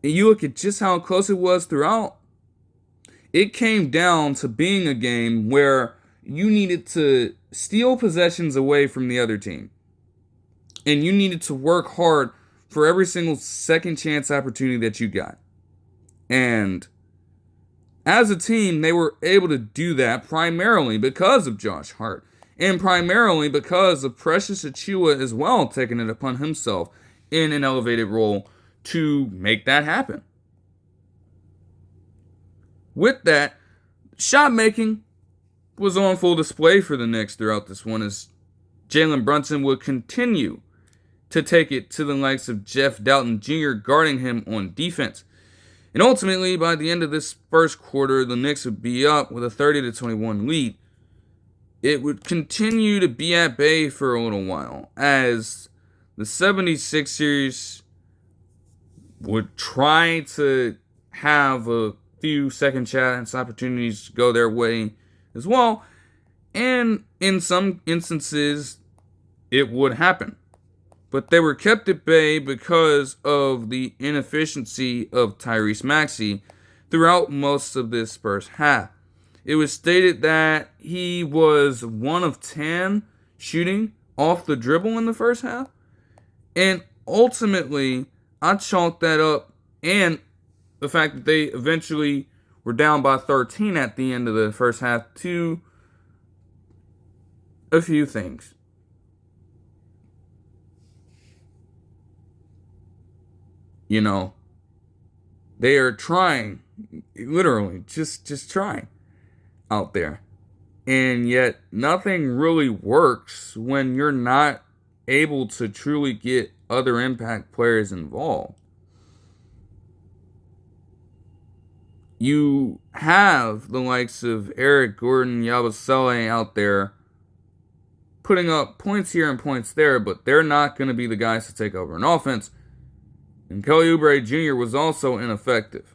and you look at just how close it was throughout, it came down to being a game where you needed to steal possessions away from the other team. And you needed to work hard for every single second chance opportunity that you got. And as a team, they were able to do that primarily because of Josh Hart. And primarily because of Precious Achiuwa as well, taking it upon himself in an elevated role to make that happen. With that, shot making was on full display for the Knicks throughout this one as Jalen Brunson would continue to take it to the likes of Jeff Doughton Jr. guarding him on defense. And ultimately, by the end of this first quarter, the Knicks would be up with a 30-21 lead. It would continue to be at bay for a little while as the 76ers would try to have a few second chance opportunities go their way as well. And in some instances, it would happen. But they were kept at bay because of the inefficiency of Tyrese Maxey throughout most of this first half. It was stated that he was 1 of 10 shooting off the dribble in the first half. And ultimately, I chalked that up, and the fact that they eventually were down by 13 at the end of the first half, to a few things. You know, they are trying, literally, just trying out there. And yet, nothing really works when you're not able to truly get other impact players involved. You have the likes of Eric Gordon, Yabusele out there putting up points here and points there, but they're not going to be the guys to take over an offense. And Kelly Oubre Jr. was also ineffective.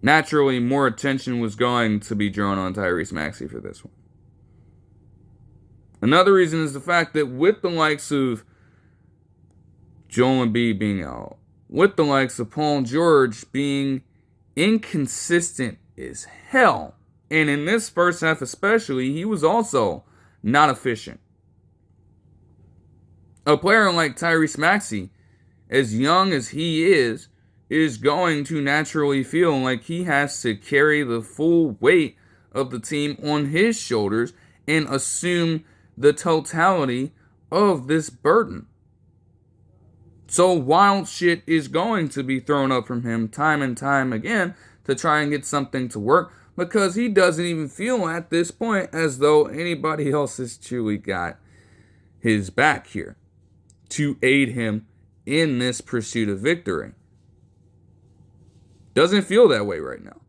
Naturally, more attention was going to be drawn on Tyrese Maxey for this one. Another reason is the fact that with the likes of Joel Embiid being out, with the likes of Paul George being inconsistent as hell, and in this first half especially, he was also not efficient. A player like Tyrese Maxey, as young as he is going to naturally feel like he has to carry the full weight of the team on his shoulders and assume the totality of this burden. So wild shit is going to be thrown up from him time and time again to try and get something to work, because he doesn't even feel at this point as though anybody else has truly got his back here to aid him in this pursuit of victory. Doesn't feel that way right now.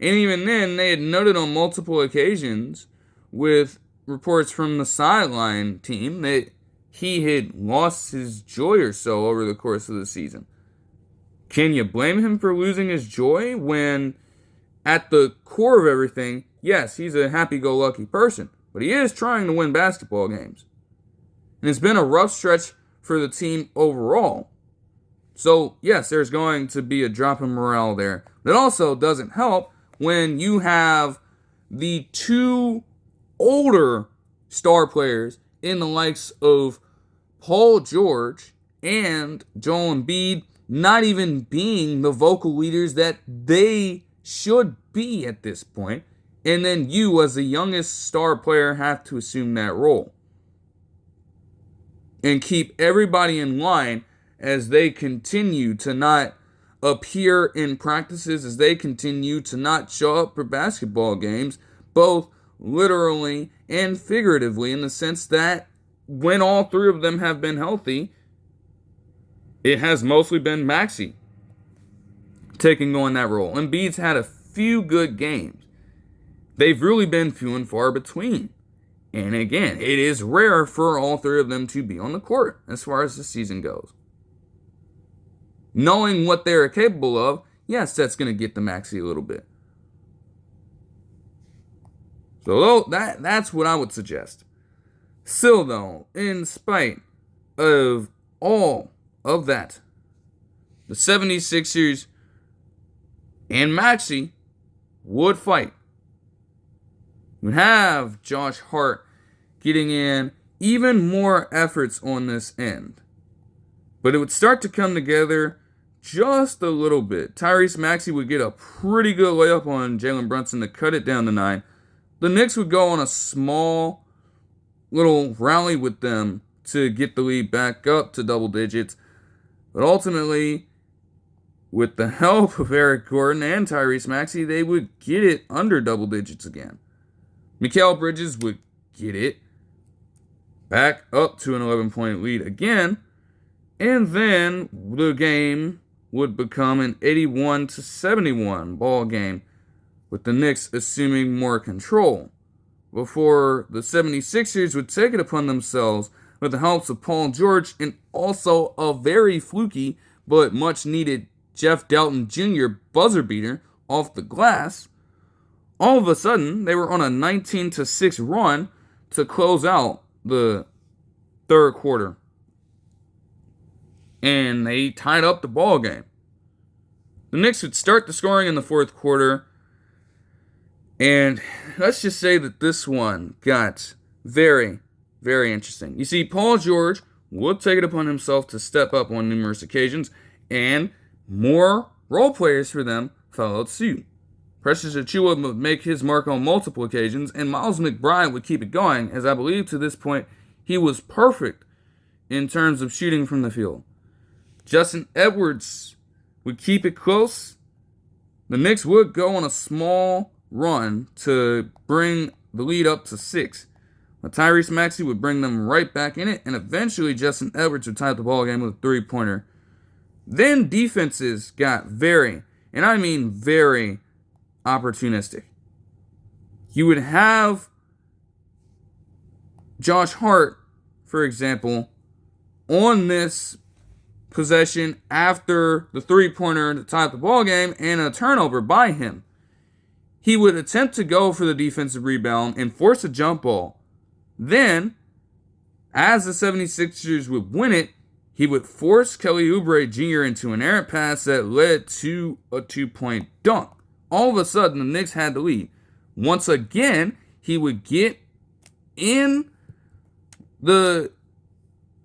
And even then, they had noted on multiple occasions with reports from the sideline team that he had lost his joy or so over the course of the season. Can you blame him for losing his joy when at the core of everything, yes, he's a happy-go-lucky person, but he is trying to win basketball games. And it's been a rough stretch for the team overall. So, yes, there's going to be a drop in morale there. But it also doesn't help when you have the two older star players in the likes of Paul George and Joel Embiid not even being the vocal leaders that they should be at this point. And then you, as the youngest star player, have to assume that role. and keep everybody in line as they continue to not appear in practices, as they continue to not show up for basketball games, both literally and figuratively, in the sense that when all three of them have been healthy, it has mostly been Maxey taking on that role. Embiid's had a few good games. They've really been few and far between. And again, it is rare for all three of them to be on the court as far as the season goes. Knowing what they're capable of, yes, that's going to get to Maxey a little bit. So that's what I would suggest. Still, though, in spite of all of that, the 76ers and Maxey would fight. You have Josh Hart getting in even more efforts on this end. But it would start to come together just a little bit. Tyrese Maxey would get a pretty good layup on Jalen Brunson to cut it down to 9. The Knicks would go on a small little rally with them to get the lead back up to double digits. But ultimately, with the help of Eric Gordon and Tyrese Maxey, they would get it under double digits again. Mikal Bridges would get it back up to an 11-point lead again, and then the game would become an 81-71 ball game, with the Knicks assuming more control, before the 76ers would take it upon themselves with the helps of Paul George and also a very fluky but much needed Jeff Dalton Jr. buzzer beater off the glass. All of a sudden, they were on a 19-6 run to close out the third quarter. And they tied up the ball game. The Knicks would start the scoring in the fourth quarter. And let's just say that this one got very, very interesting. You see, Paul George would take it upon himself to step up on numerous occasions, and more role players for them followed suit. Precious Achiuwa would make his mark on multiple occasions, and Miles McBride would keep it going, as I believe to this point he was perfect in terms of shooting from the field. Justin Edwards would keep it close. The Knicks would go on a small run to bring the lead up to 6. But Tyrese Maxey would bring them right back in it, and eventually Justin Edwards would tie up the ball game with a three-pointer. Then defenses got very, and I mean very, opportunistic. You would have Josh Hart, for example, on this possession after the three-pointer to tie up the ball game and a turnover by him. He would attempt to go for the defensive rebound and force a jump ball. Then, as the 76ers would win it, he would force Kelly Oubre Jr. into an errant pass that led to a 2-point dunk. All of a sudden, the Knicks had the lead. Once again, he would get in the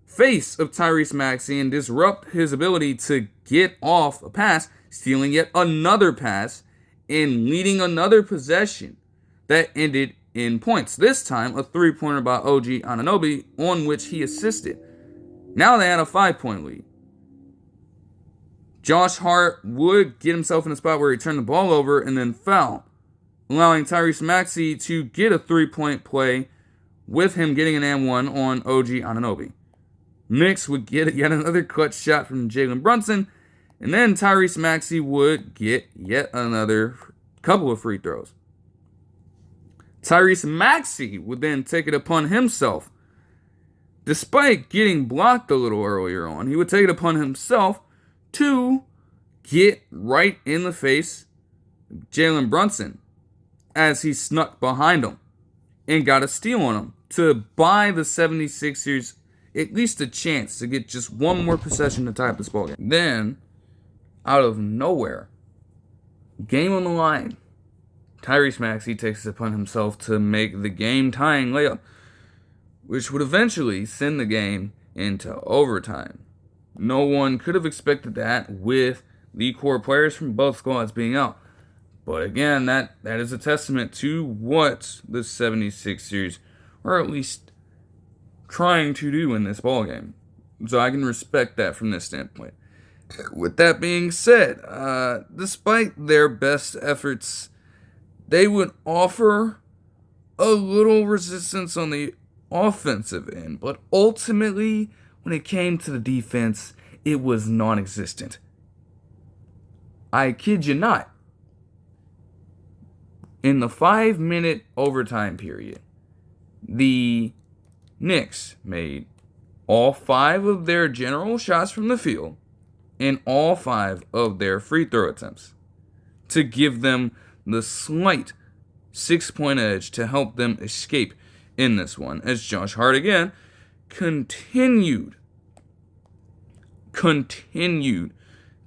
face of Tyrese Maxey and disrupt his ability to get off a pass, stealing yet another pass, and leading another possession that ended in points. This time, a three-pointer by Okogie Anunoby, on which he assisted. Now they had a 5-point lead. Josh Hart would get himself in a spot where he turned the ball over and then foul, allowing Tyrese Maxey to get a 3-point play with him getting an and-one on Okogie Anunoby. Knicks would get yet another clutch shot from Jalen Brunson, and then Tyrese Maxey would get yet another couple of free throws. Tyrese Maxey would then take it upon himself. Despite getting blocked a little earlier on, he would take it upon himself to get right in the face of Jalen Brunson as he snuck behind him and got a steal on him to buy the 76ers at least a chance to get just one more possession to tie up this ballgame. Then, out of nowhere, game on the line, Tyrese Maxey takes it upon himself to make the game-tying layup, which would eventually send the game into overtime. No one could have expected that with the core players from both squads being out. But again, that is a testament to what the 76ers, or at least trying to do in this ballgame. So I can respect that from this standpoint. With that being said, despite their best efforts, they would offer a little resistance on the offensive end, but ultimately, when it came to the defense, it was non-existent. I kid you not. In the 5-minute overtime period, the Knicks made all 5 of their general shots from the field and all 5 of their free throw attempts to give them the slight 6-point edge to help them escape in this one, as Josh Hart again continued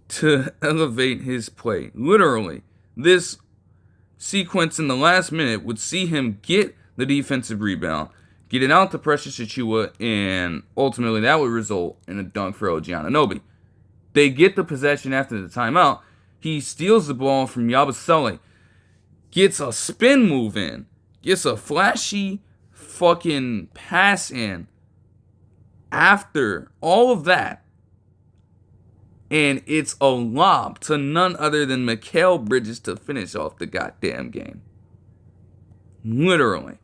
to elevate his play. Literally, this sequence in the last minute would see him get the defensive rebound, get it out to Precious Achiuwa, and ultimately that would result in a dunk for OG Anunoby. They get the possession after the timeout. He steals the ball from Yabusele, gets a spin move in, gets a flashy fucking pass in after all of that, and it's a lob to none other than Mikal Bridges to finish off the goddamn game. Literally.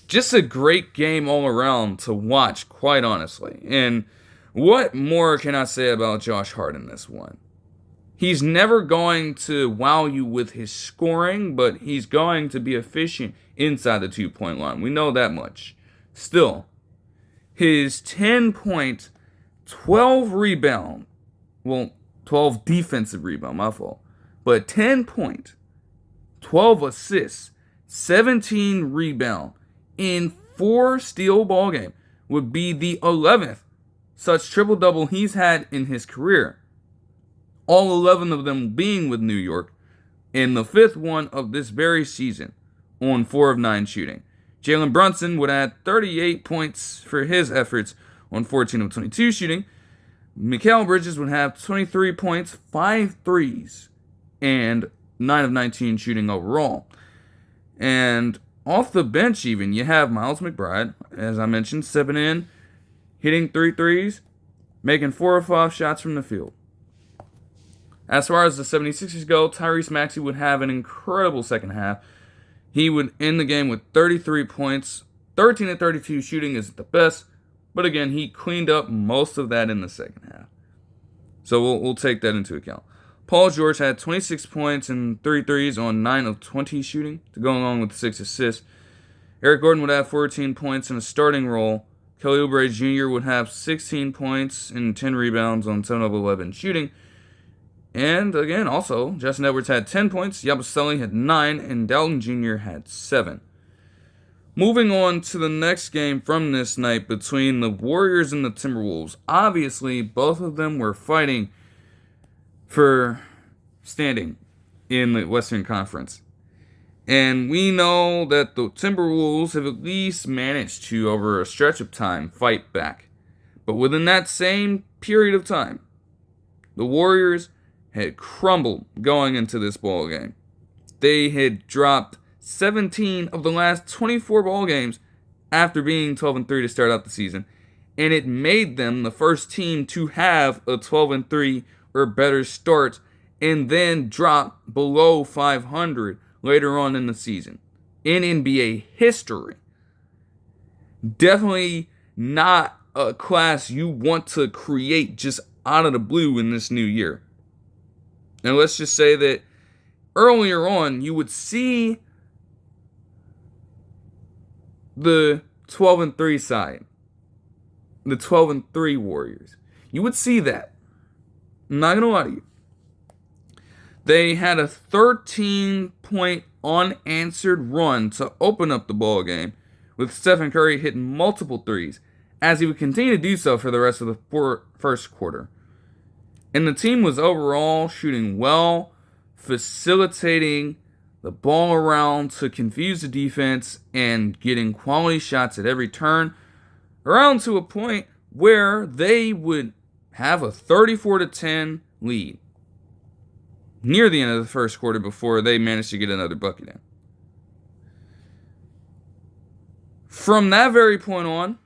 Just a great game all around to watch, quite honestly. And what more can I say about Josh Hart in this one? He's never going to wow you with his scoring, but he's going to be efficient inside the 2-point line. We know that much. Still, his 10-point, 12 rebound, 12 defensive rebound, my fault, but 10-point, 12 assists, 17 rebound, in 4 steal ball game would be the 11th such triple-double he's had in his career. All 11 of them being with New York, and the 5th one of this very season on 4 of 9 shooting. Jalen Brunson would add 38 points for his efforts on 14 of 22 shooting. Mikal Bridges would have 23 points, 5 threes, and 9 of 19 shooting overall. And off the bench even, you have Miles McBride, as I mentioned, stepping in, hitting 3 threes, making 4 or 5 shots from the field. As far as the 76ers go, Tyrese Maxey would have an incredible second half. He would end the game with 33 points. 13 of 32 shooting isn't the best, but again, he cleaned up most of that in the second half. So we'll take that into account. Paul George had 26 points and 3 threes on 9 of 20 shooting to go along with 6 assists. Eric Gordon would have 14 points in a starting role. Kelly Oubre Jr. would have 16 points and 10 rebounds on 7 of 11 shooting. And again, also, Justin Edwards had 10 points, Yabusele had 9, and Dalton Jr. had 7. Moving on to the next game from this night between the Warriors and the Timberwolves. Obviously, both of them were fighting for standing in the Western Conference. And we know that the Timberwolves have at least managed to, over a stretch of time, fight back. But within that same period of time, the Warriors had crumbled going into this ball game. They had dropped 17 of the last 24 ball games after being 12-3 to start out the season, and it made them the first team to have a 12-3 or better start and then drop below 500 later on in the season in NBA history. Definitely not a class you want to create just out of the blue in this new year. Now, let's just say that earlier on, you would see the 12-3 side, the 12-3 Warriors. You would see that. I'm not going to lie to you. They had a 13-point unanswered run to open up the ball game, with Stephen Curry hitting multiple threes, as he would continue to do so for the rest of the first quarter. And the team was overall shooting well, facilitating the ball around to confuse the defense and getting quality shots at every turn, around to a point where they would have a 34-10 lead near the end of the first quarter before they managed to get another bucket in. From that very point on,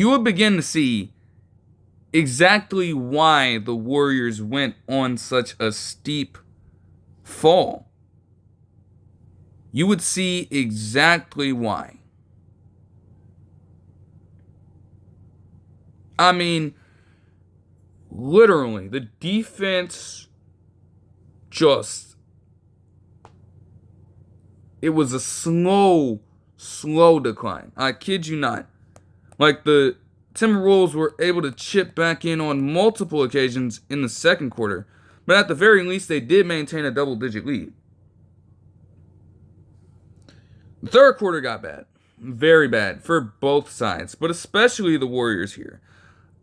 you would begin to see exactly why the Warriors went on such a steep fall. You would see exactly why. I mean, literally, the defense just... It was a slow decline. I kid you not. Like, the Timberwolves were able to chip back in on multiple occasions in the second quarter. But at the very least, they did maintain a double-digit lead. The third quarter got bad. Very bad for both sides, but especially the Warriors here.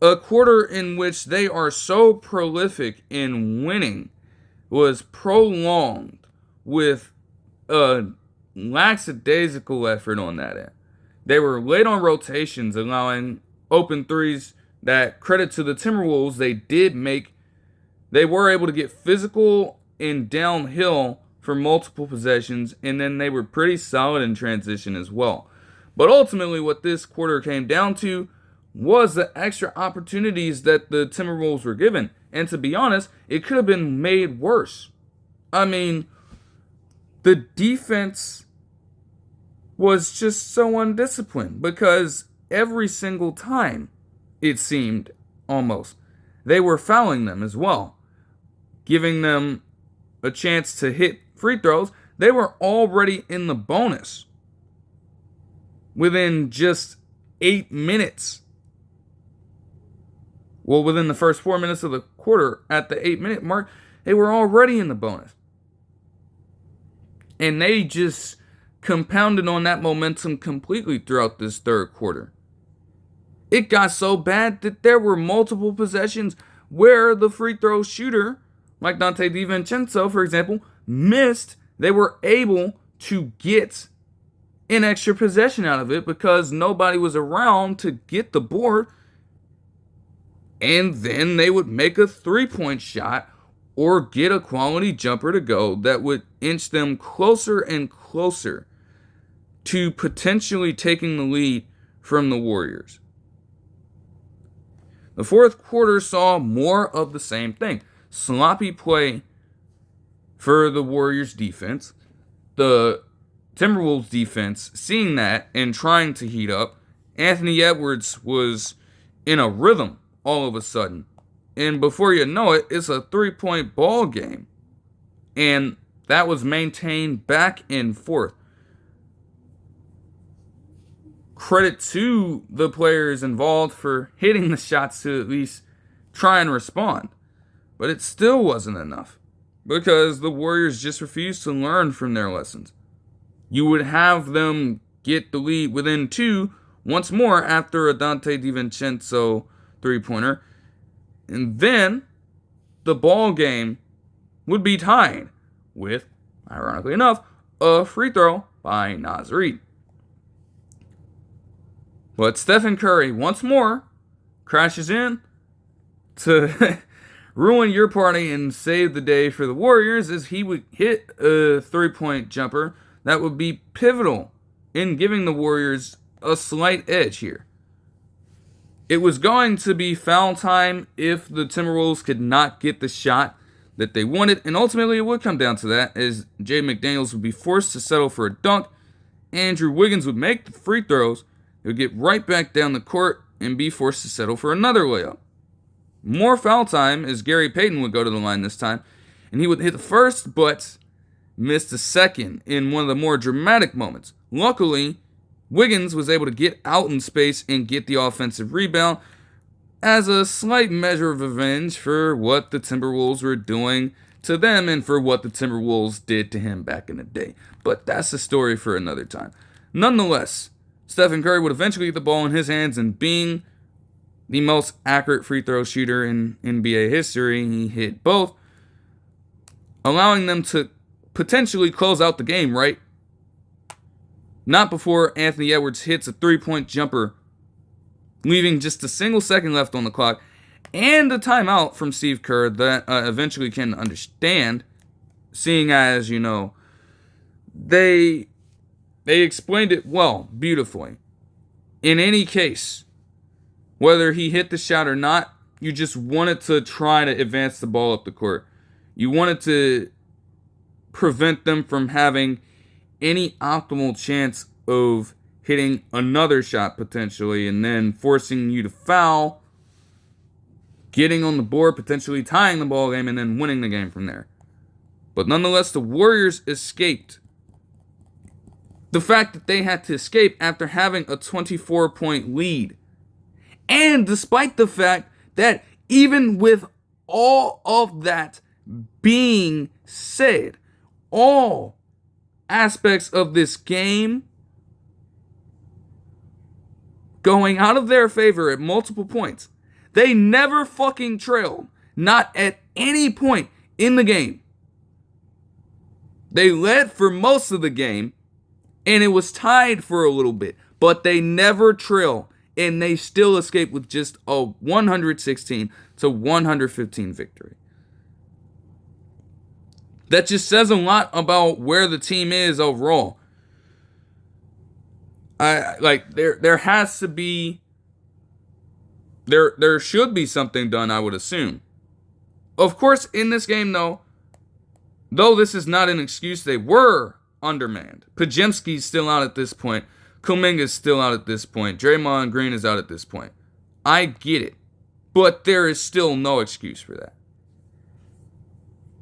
A quarter in which they are so prolific in winning was prolonged with a lackadaisical effort on that end. They were late on rotations, allowing open threes that, credit to the Timberwolves, they did make. They were able to get physical and downhill for multiple possessions, and then they were pretty solid in transition as well. But ultimately, what this quarter came down to was the extra opportunities that the Timberwolves were given. And to be honest, it could have been made worse. I mean, the defense was just so undisciplined because every single time, it seemed, almost, they were fouling them as well, giving them a chance to hit free throws. They were already in the bonus within just 8 minutes. Well, within the first 4 minutes of the quarter, at the 8-minute mark, they were already in the bonus. And they just compounded on that momentum completely throughout this third quarter. It got so bad that there were multiple possessions where the free throw shooter, like Donte DiVincenzo, for example, missed. They were able to get an extra possession out of it because nobody was around to get the board. And then they would make a three-point shot or get a quality jumper to go that would inch them closer and closer to potentially taking the lead from the Warriors. The fourth quarter saw more of the same thing. Sloppy play for the Warriors defense. The Timberwolves defense, seeing that and trying to heat up, Anthony Edwards was in a rhythm all of a sudden. And before you know it, it's a 3-point ball game. And that was maintained back and forth. Credit to the players involved for hitting the shots to at least try and respond. But it still wasn't enough because the Warriors just refused to learn from their lessons. You would have them get the lead within 2 once more after a Donte DiVincenzo three-pointer. And then the ball game would be tied with, ironically enough, a free throw by Naz Reid. But Stephen Curry, once more, crashes in to ruin your party and save the day for the Warriors as he would hit a three-point jumper that would be pivotal in giving the Warriors a slight edge here. It was going to be foul time if the Timberwolves could not get the shot that they wanted, and ultimately it would come down to that, as Jay McDaniels would be forced to settle for a dunk. Andrew Wiggins would make the free throws. He would get right back down the court and be forced to settle for another layup. More foul time as Gary Payton would go to the line this time, and he would hit the first, but missed the second in one of the more dramatic moments. Luckily, Wiggins was able to get out in space and get the offensive rebound as a slight measure of revenge for what the Timberwolves were doing to them and for what the Timberwolves did to him back in the day. But that's a story for another time. Nonetheless, Stephen Curry would eventually get the ball in his hands, and being the most accurate free throw shooter in NBA history, he hit both, allowing them to potentially close out the game, right? Not before Anthony Edwards hits a three-point jumper, leaving just a single second left on the clock, and a timeout from Steve Kerr that eventually can understand, seeing as, you know, they explained it well, beautifully. In any case, Whether he hit the shot or not, you just wanted to try to advance the ball up the court. You wanted to prevent them from having any optimal chance of hitting another shot potentially and then forcing you to foul, getting on the board, potentially tying the ball game, and then winning the game from there. But nonetheless, the Warriors escaped. The fact that they had to escape after having a 24-point lead. And despite the fact that even with all of that being said, all aspects of this game going out of their favor at multiple points, they never fucking trailed. Not at any point in the game. They led for most of the game, and it was tied for a little bit, but they never trailed, and they still escaped with just a 116 to 115 victory. That just says a lot about where the team is overall. There has to be, there should be something done, I would assume. Of course, in this game, though this is not an excuse, they were undermanned. Pajemski's still out at this point. Kuminga's still out at this point. Draymond Green is out at this point. I get it. But there is still no excuse for that.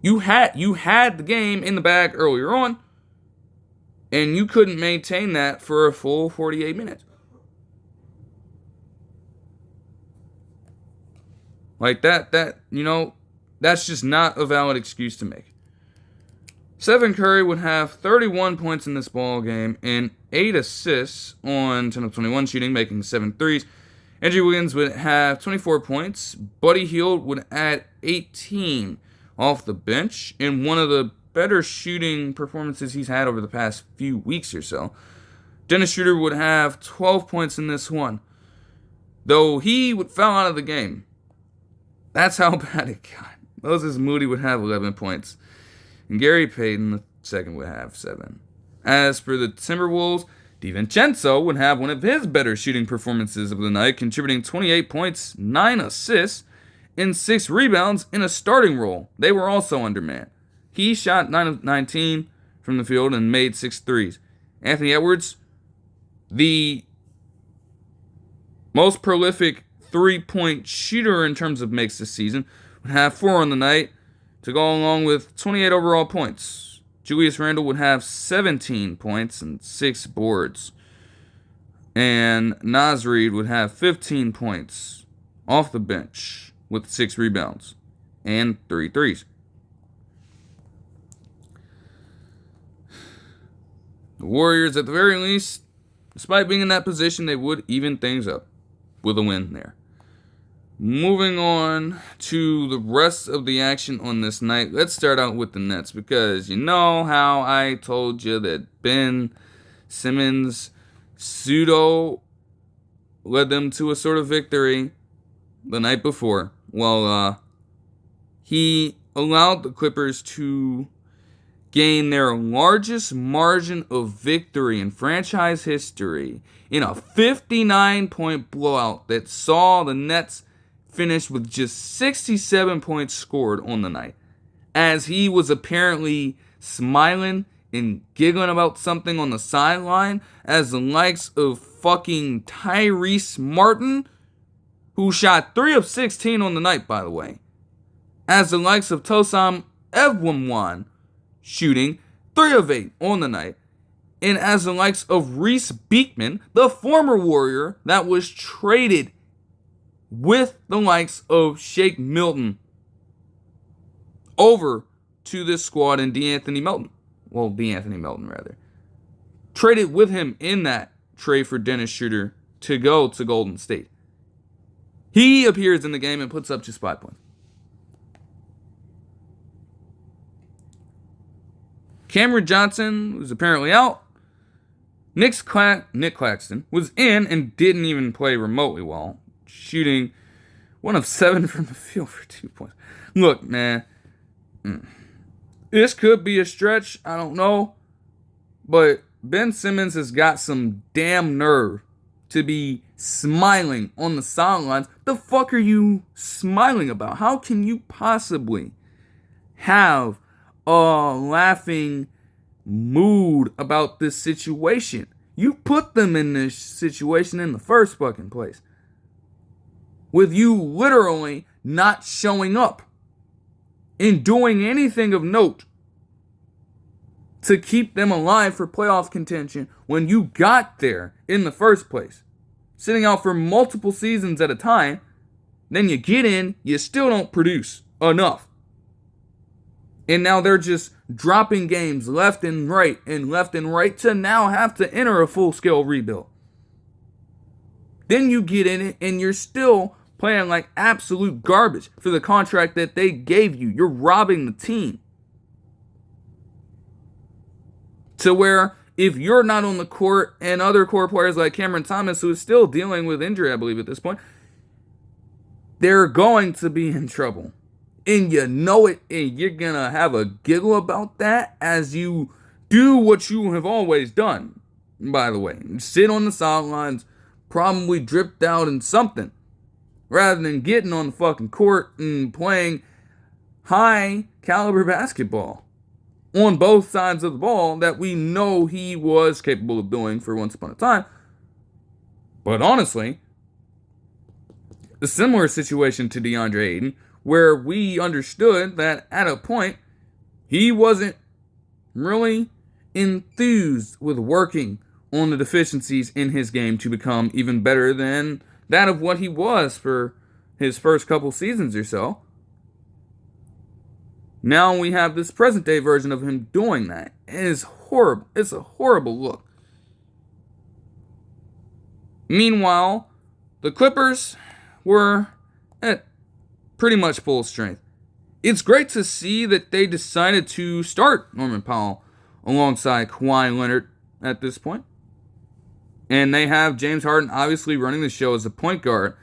You had the game in the bag earlier on, and you couldn't maintain that for a full 48 minutes. Like that's just not a valid excuse to make. Stephen Curry would have 31 points in this ball game and 8 assists on 10 of 21 shooting, making 7 threes. Andrew Wiggins would have 24 points. Buddy Hield would add 18 off the bench in one of the better shooting performances he's had over the past few weeks or so. Dennis Schroeder would have 12 points in this one, though he would foul out of the game. That's how bad it got. Moses Moody would have 11 points. And Gary Payton II would have 7. As for the Timberwolves, DiVincenzo would have one of his better shooting performances of the night, contributing 28 points, 9 assists, and 6 rebounds in a starting role. They were also undermanned. He shot 9 of 19 from the field and made 6 threes. Anthony Edwards, the most prolific three-point shooter in terms of makes this season, would have 4 on the night to go along with 28 overall points. Julius Randle would have 17 points and 6 boards. And Naz Reid would have 15 points off the bench with 6 rebounds and 3 threes. The Warriors, at the very least, despite being in that position, they would even things up with a win there. Moving on to the rest of the action on this night, let's start out with the Nets, because you know how I told you that Ben Simmons pseudo led them to a sort of victory the night before. Well, he allowed the Clippers to gain their largest margin of victory in franchise history in a 59-point blowout that saw the Nets finish with just 67 points scored on the night, as he was apparently smiling and giggling about something on the sideline, as the likes of fucking Tyrese Martin, who shot 3 of 16 on the night, by the way, as the likes of Tosam Evwamwan, shooting 3 of 8 on the night, and as the likes of Reese Beekman, the former Warrior that was traded with the likes of Shake Milton over to this squad and D'Anthony Melton. Well, D'Anthony Melton, rather. Traded with him in that trade for Dennis Schroeder to go to Golden State. He appears in the game and puts up just 5 points. Cameron Johnson was apparently out. Nick Claxton was in and didn't even play remotely well, shooting 1 of 7 from the field for 2 points. Look, man, this could be a stretch. I don't know. But Ben Simmons has got some damn nerve to be smiling on the sidelines. The fuck are you smiling about? How can you possibly have a laughing mood about this situation? You put them in this situation in the first fucking place, with you literally not showing up and doing anything of note to keep them alive for playoff contention when you got there in the first place. Sitting out for multiple seasons at a time, then you get in, you still don't produce enough. And now they're just dropping games left and right to now have to enter a full-scale rebuild. Then you get in it and you're still playing like absolute garbage for the contract that they gave you. You're robbing the team. To where if you're not on the court and other core players like Cameron Thomas, who is still dealing with injury, I believe, at this point, they're going to be in trouble. And you know it, and you're going to have a giggle about that as you do what you have always done, by the way. Sit on the sidelines, probably dripped out in something, rather than getting on the fucking court and playing high caliber basketball on both sides of the ball that we know he was capable of doing for once upon a time. But honestly, a similar situation to DeAndre Ayton, where we understood that at a point, he wasn't really enthused with working on the deficiencies in his game to become even better than that of what he was for his first couple seasons or so. Now we have this present day version of him doing that. It is horrible. It's a horrible look. Meanwhile, the Clippers were at pretty much full strength. It's great to see that they decided to start Norman Powell alongside Kawhi Leonard at this point. And they have James Harden obviously running the show as a point guard.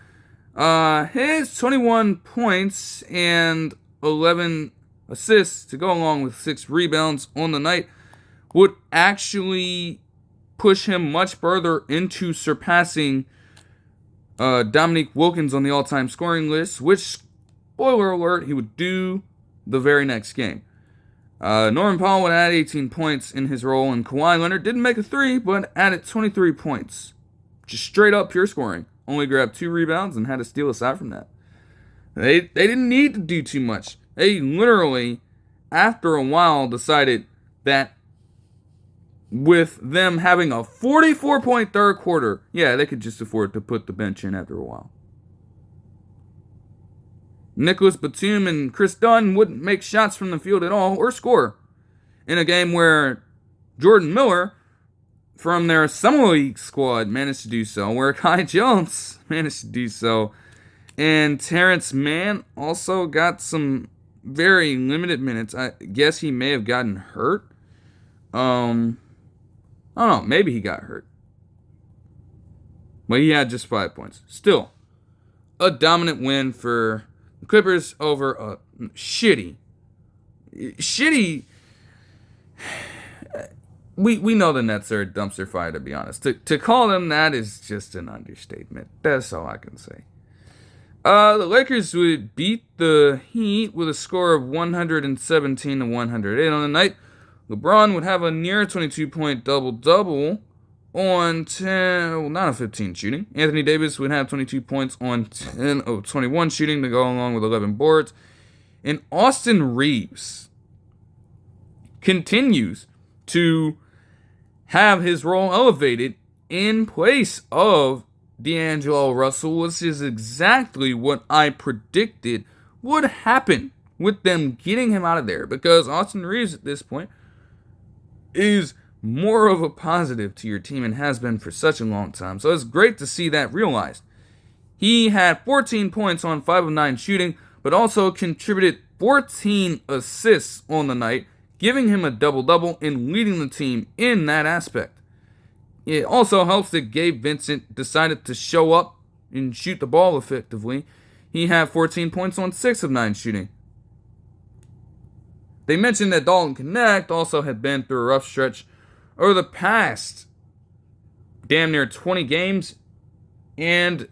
His 21 points and 11 assists to go along with 6 rebounds on the night would actually push him much further into surpassing Dominique Wilkins on the all-time scoring list, which, spoiler alert, he would do the very next game. Norman Powell would add 18 points in his role, and Kawhi Leonard didn't make a 3, but added 23 points. Just straight up pure scoring. Only grabbed 2 rebounds and had a steal aside from that. They didn't need to do too much. They literally, after a while, decided that with them having a 44-point third quarter, yeah, they could just afford to put the bench in after a while. Nicholas Batum and Chris Dunn wouldn't make shots from the field at all or score in a game where Jordan Miller from their Summer League squad managed to do so, where Kai Jones managed to do so, and Terrence Mann also got some very limited minutes. I guess he may have gotten hurt. I don't know. Maybe he got hurt. But he had just 5 points. Still, a dominant win for the Clippers over a shitty. We know the Nets are a dumpster fire, to be honest. To call them that is just an understatement. That's all I can say. The Lakers would beat the Heat with a score of 117 to 108 on the night. LeBron would have a near 22-point double-double on 9 of 15 shooting. Anthony Davis would have 22 points on 10 of 21 shooting to go along with 11 boards. And Austin Reeves continues to have his role elevated in place of D'Angelo Russell, which is exactly what I predicted would happen with them getting him out of there, because Austin Reeves at this point is more of a positive to your team and has been for such a long time. So it's great to see that realized. He had 14 points on 5 of 9 shooting, but also contributed 14 assists on the night, giving him a double-double and leading the team in that aspect. It also helps that Gabe Vincent decided to show up and shoot the ball effectively. He had 14 points on 6 of 9 shooting. They mentioned that Dalton Connect also had been through a rough stretch over the past damn near 20 games And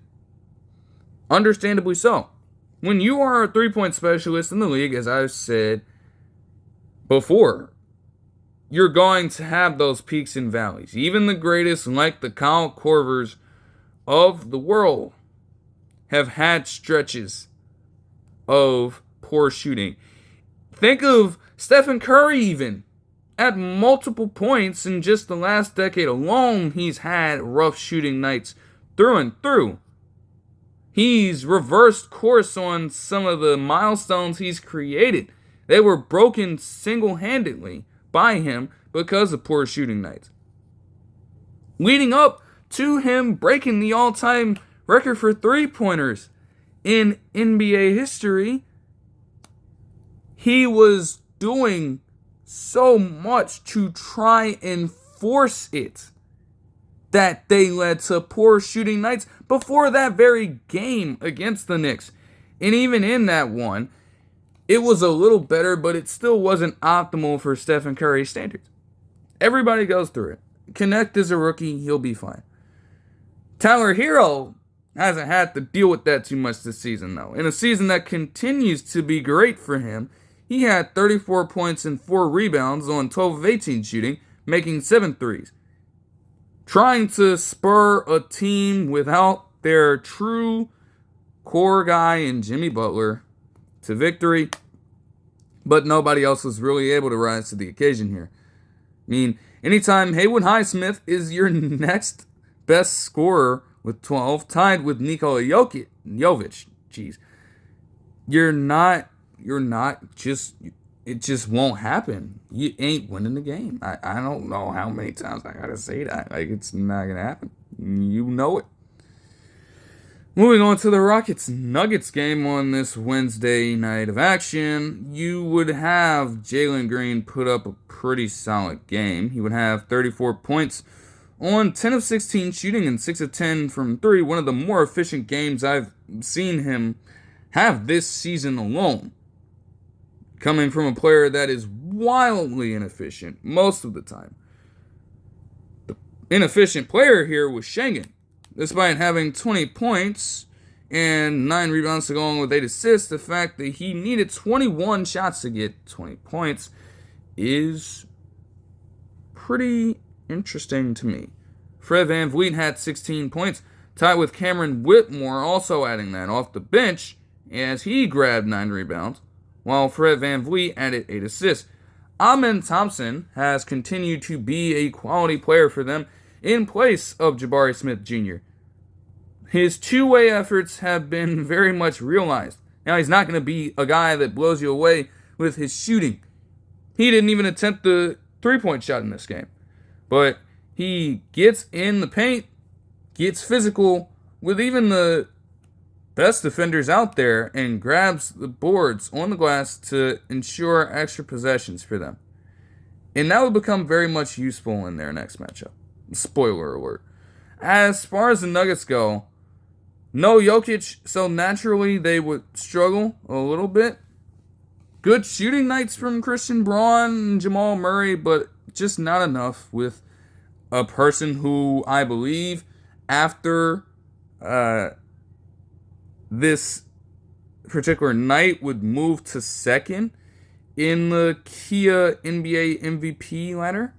understandably so. When you are a three-point specialist in the league, as I've said before, you're going to have those peaks and valleys. Even the greatest, like the Kyle Korvers of the world, have had stretches of poor shooting. Think of Stephen Curry even. At multiple points in just the last decade alone, he's had rough shooting nights through and through. He's reversed course on some of the milestones he's created. They were broken single-handedly by him because of poor shooting nights. Leading up to him breaking the all-time record for three-pointers in NBA history, he was doing so much to try and force it that they led to poor shooting nights before that very game against the Knicks. And even in that one, it was a little better, but it still wasn't optimal for Stephen Curry's standards. Everybody goes through it. Connect is a rookie, he'll be fine. Tyler Hero hasn't had to deal with that too much this season, though. In a season that continues to be great for him, he had 34 points and 4 rebounds on 12 of 18 shooting, making 7 threes. Trying to spur a team without their true core guy in Jimmy Butler to victory, but nobody else was really able to rise to the occasion here. I mean, anytime Haywood Highsmith is your next best scorer with 12, tied with Nikola Jokic, it just won't happen. You ain't winning the game. I don't know how many times I gotta say that. Like, it's not gonna happen. You know it. Moving on to the Rockets-Nuggets game on this Wednesday night of action, you would have Jalen Green put up a pretty solid game. He would have 34 points on 10 of 16 shooting and 6 of 10 from 3. One of the more efficient games I've seen him have this season alone. Coming from a player that is wildly inefficient most of the time. The inefficient player here was Schengen. Despite having 20 points and 9 rebounds to go along with 8 assists, the fact that he needed 21 shots to get 20 points is pretty interesting to me. Fred VanVleet had 16 points, tied with Cameron Whitmore also adding that off the bench as he grabbed 9 rebounds, while Fred VanVleet added 8 assists. Amen Thompson has continued to be a quality player for them in place of Jabari Smith Jr. His two-way efforts have been very much realized. Now, he's not going to be a guy that blows you away with his shooting. He didn't even attempt the three-point shot in this game. But he gets in the paint, gets physical with even the best defenders out there, and grabs the boards on the glass to ensure extra possessions for them. And that will become very much useful in their next matchup. Spoiler alert. As far as the Nuggets go, no Jokic, so naturally they would struggle a little bit. Good shooting nights from Christian Braun and Jamal Murray, but just not enough with a person who I believe after this particular night would move to second in the Kia NBA MVP ladder.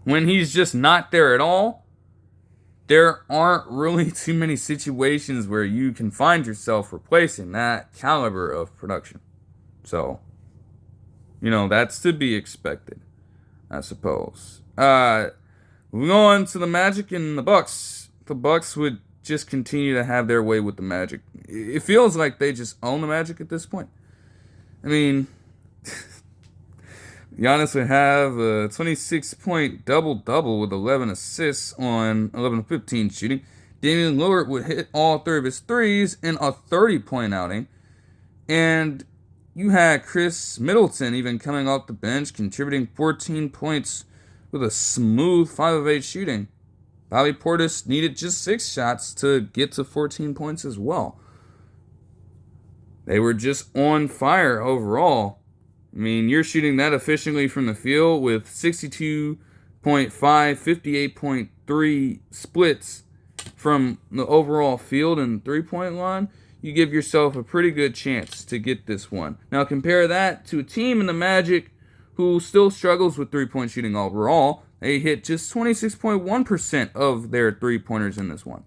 When he's just not there at all, there aren't really too many situations where you can find yourself replacing that caliber of production. So, that's to be expected, I suppose. Moving on to the Magic and the Bucks. The Bucks would just continue to have their way with the Magic. It feels like they just own the Magic at this point. I mean, Giannis would have a 26-point double-double with 11 assists on 11 of 15 shooting. Damian Lillard would hit all 3 of his threes in a 30-point outing. And you had Chris Middleton even coming off the bench, contributing 14 points with a smooth 5 of 8 shooting. Bobby Portis needed just 6 shots to get to 14 points as well. They were just on fire overall. I mean, you're shooting that efficiently from the field with 62.5, 58.3, 3 splits from the overall field and 3-point line, you give yourself a pretty good chance to get this one. Now compare that to a team in the Magic who still struggles with 3-point shooting overall. They hit just 26.1% of their 3-pointers in this one,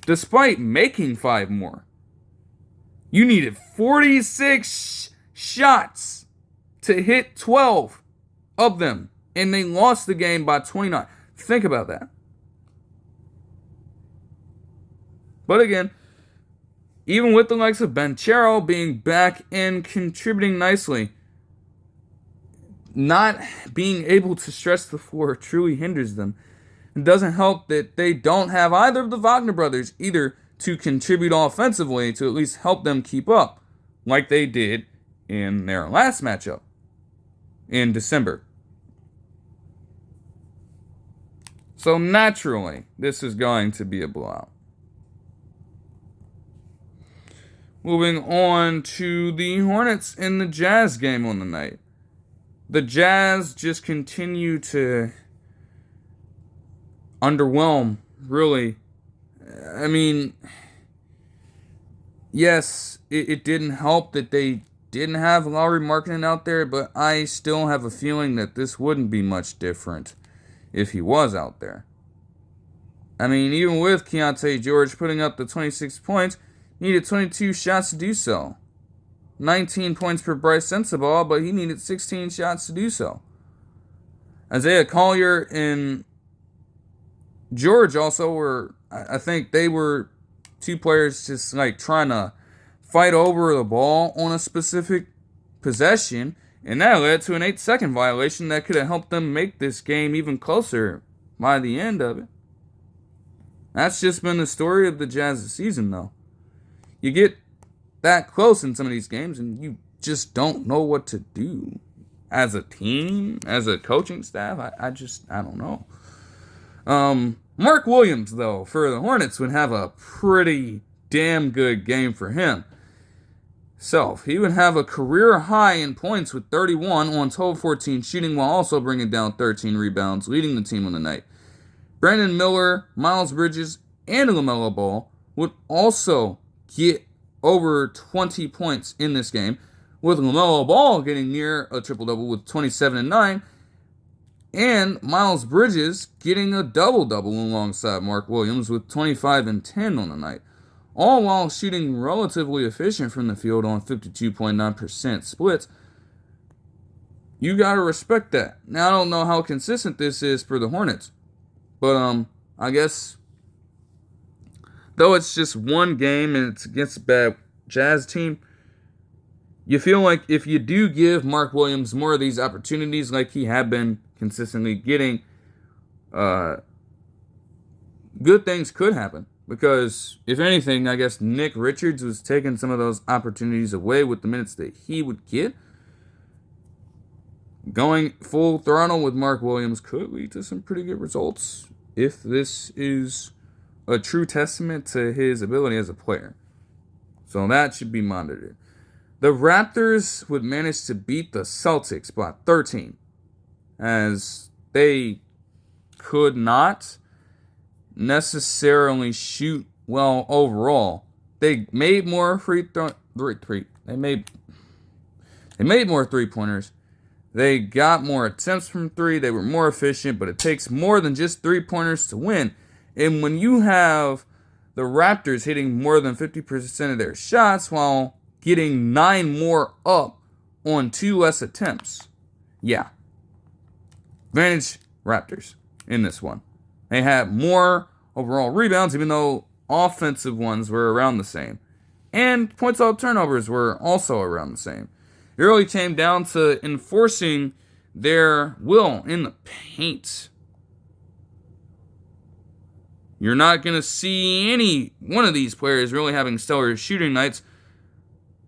despite making 5 more. You needed 46 shots to hit 12 of them, and they lost the game by 29. Think about that. But again, even with the likes of Banchero being back and contributing nicely, not being able to stretch the floor truly hinders them. It doesn't help that they don't have either of the Wagner brothers either to contribute offensively to at least help them keep up, like they did in their last matchup in December. So naturally, this is going to be a blowout. Moving on to the Hornets and the Jazz game on the night. The Jazz just continue to underwhelm, really. I mean, yes, it didn't help that they didn't have Lauri Markkanen out there, but I still have a feeling that this wouldn't be much different if he was out there. I mean, even with Keontae George putting up the 26 points, needed 22 shots to do so. 19 points for Bryce Sensabaugh, but he needed 16 shots to do so. Isaiah Collier and George also were, I think they were 2 players just like trying to fight over the ball on a specific possession, and that led to an 8-second violation that could have helped them make this game even closer by the end of it. That's just been the story of the Jazz's season, though. You get that close in some of these games, and you just don't know what to do. As a team, as a coaching staff, I don't know. Mark Williams, though, for the Hornets would have a pretty damn good game for him. So, he would have a career high in points with 31 on 12-14 shooting, while also bringing down 13 rebounds, leading the team on the night. Brandon Miller, Miles Bridges, and LaMelo Ball would also get over 20 points in this game, with LaMelo Ball getting near a triple-double with 27 and 9, and Miles Bridges getting a double-double alongside Mark Williams with 25 and 10 on the night, all while shooting relatively efficient from the field on 52.9% splits. You gotta respect that. Now, I don't know how consistent this is for the Hornets, but I guess though it's just one game and it's against a bad Jazz team, you feel like if you do give Mark Williams more of these opportunities like he had been consistently getting, good things could happen. Because, if anything, I guess Nick Richards was taking some of those opportunities away with the minutes that he would get. Going full throttle with Mark Williams could lead to some pretty good results if this is a true testament to his ability as a player. So that should be monitored. The Raptors would manage to beat the Celtics by 13, as they could not necessarily shoot well overall. They made more They made more 3-pointers. They got more attempts from 3. They were more efficient, but it takes more than just 3-pointers to win. And when you have the Raptors hitting more than 50% of their shots while getting 9 more up on 2 less attempts, yeah. Advantage Raptors in this one. They had more overall rebounds, even though offensive ones were around the same. And points off turnovers were also around the same. It really came down to enforcing their will in the paint. You're not going to see any one of these players really having stellar shooting nights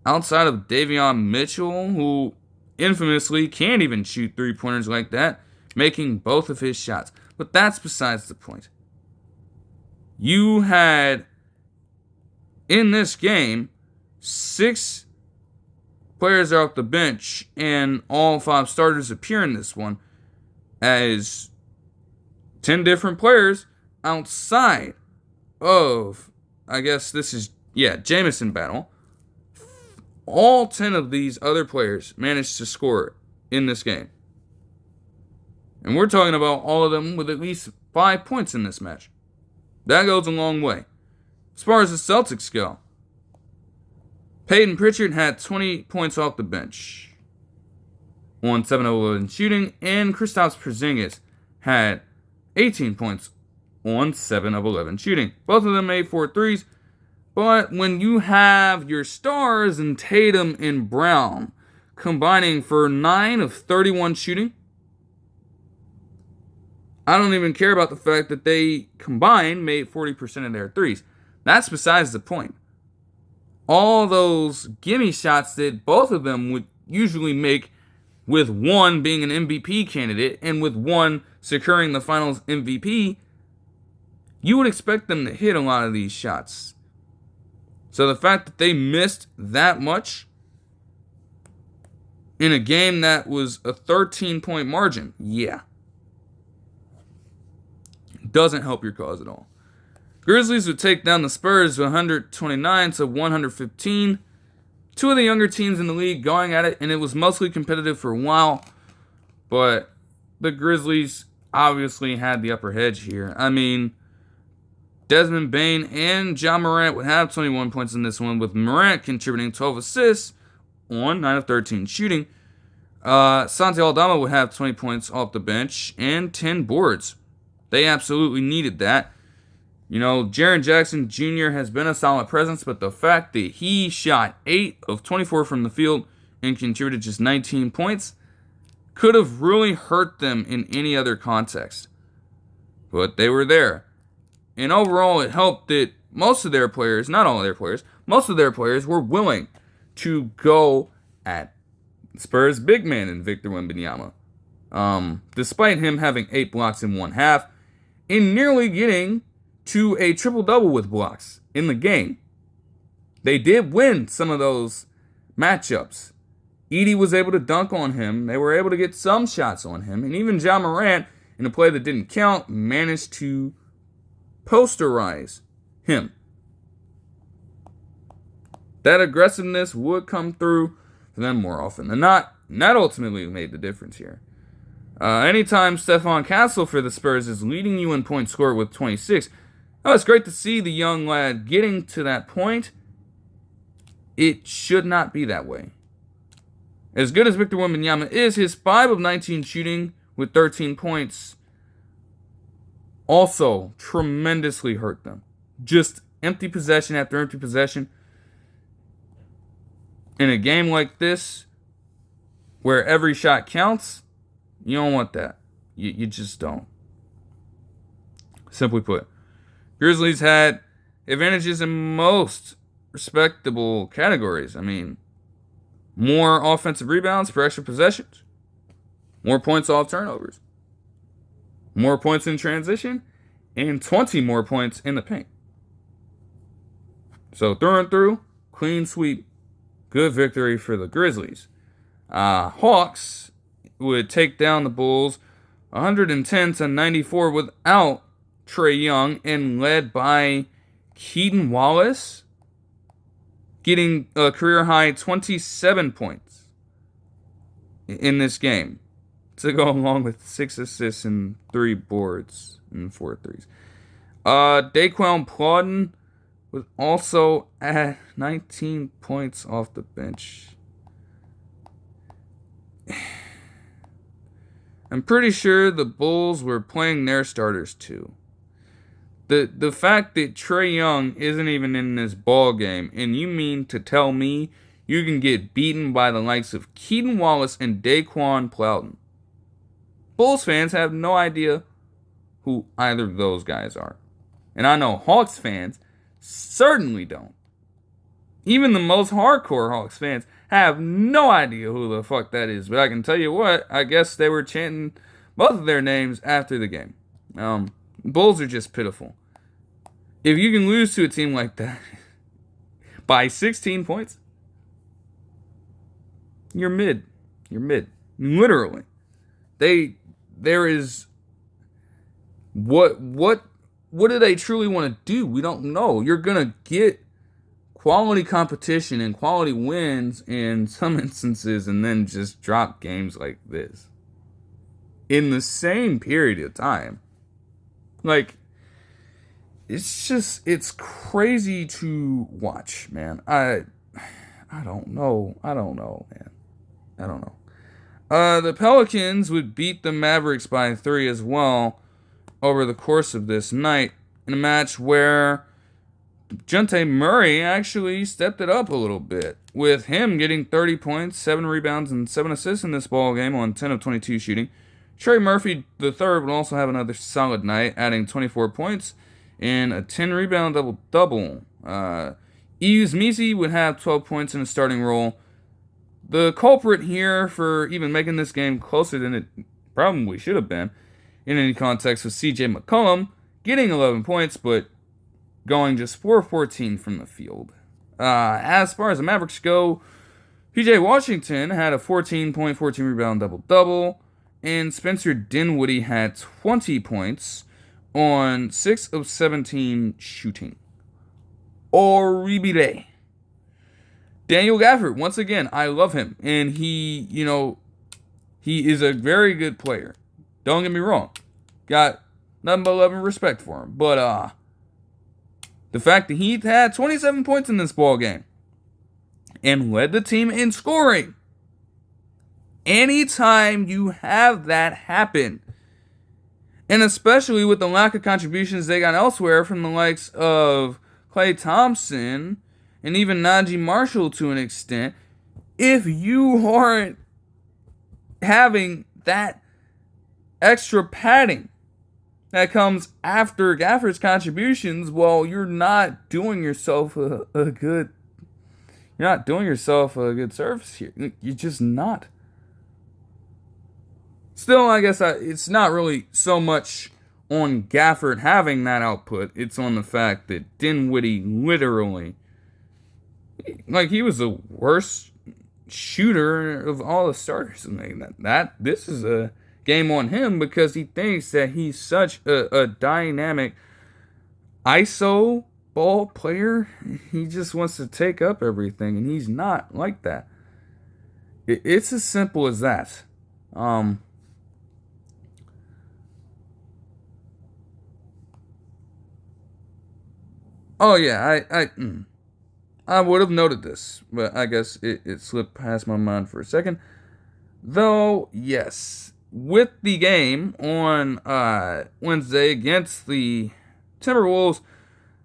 outside of Davion Mitchell, who infamously can't even shoot 3-pointers like that, making both of his shots. But that's besides the point. You had, in this game, 6 players are off the bench, and all 5 starters appear in this one, as 10 different players outside of, I guess this is, Jameson battle, all 10 of these other players managed to score in this game. And we're talking about all of them with at least 5 points in this match. That goes a long way. As far as the Celtics go, Peyton Pritchard had 20 points off the bench on 7 of 11 shooting, and Kristaps Porzingis had 18 points on 7 of 11 shooting. Both of them made 4 threes, but when you have your stars in Tatum and Brown combining for 9 of 31 shooting, I don't even care about the fact that they combined made 40% of their threes. That's besides the point. All those gimme shots that both of them would usually make, with one being an MVP candidate and with one securing the finals MVP, you would expect them to hit a lot of these shots. So the fact that they missed that much in a game that was a 13-point margin, doesn't help your cause at all. Grizzlies would take down the Spurs 129 to 115. Two of the younger teams in the league going at it, and it was mostly competitive for a while. But the Grizzlies obviously had the upper edge here. I mean, Desmond Bane and Jamal Murray would have 21 points in this one, with Murray contributing 12 assists on 9 of 13 shooting. Santi Aldama would have 20 points off the bench and 10 boards. They absolutely needed that. You know, Jaren Jackson Jr. has been a solid presence, but the fact that he shot 8 of 24 from the field and contributed just 19 points could have really hurt them in any other context. But they were there. And overall, it helped that most of their players, not all of their players, most of their players were willing to go at Spurs big man in Victor Wembanyama. Despite him having 8 blocks in one half, and nearly getting to a triple-double with blocks in the game. They did win some of those matchups. Edey was able to dunk on him. They were able to get some shots on him. And even Ja Morant, in a play that didn't count, managed to posterize him. That aggressiveness would come through for them more often than not. And that ultimately made the difference here. Anytime Stephon Castle for the Spurs is leading you in points scored with 26, it's great to see the young lad getting to that point. It should not be that way. As good as Victor Wembanyama is, his 5 of 19 shooting with 13 points also tremendously hurt them. Just empty possession after empty possession. In a game like this, where every shot counts, you don't want that. You just don't. Simply put, Grizzlies had advantages in most respectable categories. I mean, more offensive rebounds per extra possessions, more points off turnovers, more points in transition, and 20 more points in the paint. So through and through, clean sweep, good victory for the Grizzlies. Hawks would take down the Bulls 110 to 94 without Trae Young, and led by Keaton Wallace, getting a career-high 27 points in this game to go along with 6 assists and 3 boards and 4 threes. Daquan Plowden was also at 19 points off the bench. I'm pretty sure the Bulls were playing their starters too. The fact that Trae Young isn't even in this ball game, and you mean to tell me you can get beaten by the likes of Keaton Wallace and Daquan Plowden? Bulls fans have no idea who either of those guys are. And I know Hawks fans certainly don't. Even the most hardcore Hawks fans have no idea who the fuck that is. But I can tell you what, I guess they were chanting both of their names after the game. Bulls are just pitiful. If you can lose to a team like that by 16 points, you're mid. You're mid. Literally. There is what what do they truly want to do? We don't know. You're going to get quality competition and quality wins in some instances and then just drop games like this in the same period of time. Like, it's crazy to watch, man. I don't know, man. I don't know. The Pelicans would beat the Mavericks by 3 as well over the course of this night in a match where Jamal Murray actually stepped it up a little bit, with him getting 30 points, 7 rebounds, and 7 assists in this ball game on 10 of 22 shooting. Trey Murphy III would also have another solid night, adding 24 points and a 10-rebound double-double. Yves Missi would have 12 points in a starting role. The culprit here for even making this game closer than it probably should have been in any context was CJ McCollum, getting 11 points, but going just 4-14 from the field. As far as the Mavericks go, PJ Washington had a 14-point, 14-rebound double-double, and Spencer Dinwiddie had 20 points on 6 of 17 shooting. Horrible. Daniel Gafford, once again, I love him, and he is a very good player. Don't get me wrong. Got nothing but love and respect for him. But, the fact that he had 27 points in this ball game and led the team in scoring. Anytime you have that happen, and especially with the lack of contributions they got elsewhere from the likes of Klay Thompson and even Najee Marshall to an extent, if you aren't having that extra padding that comes after Gafford's contributions, well, you're not doing yourself a good service here. You're just not. Still, I guess it's not really so much on Gafford having that output. It's on the fact that Dinwiddie literally, he was the worst shooter of all the starters. This is a game on him because he thinks that he's such a dynamic ISO ball player. He just wants to take up everything, and he's not like that. It's as simple as that. Oh yeah, I would have noted this, but I guess it slipped past my mind for a second. Though, yes, with the game on Wednesday against the Timberwolves,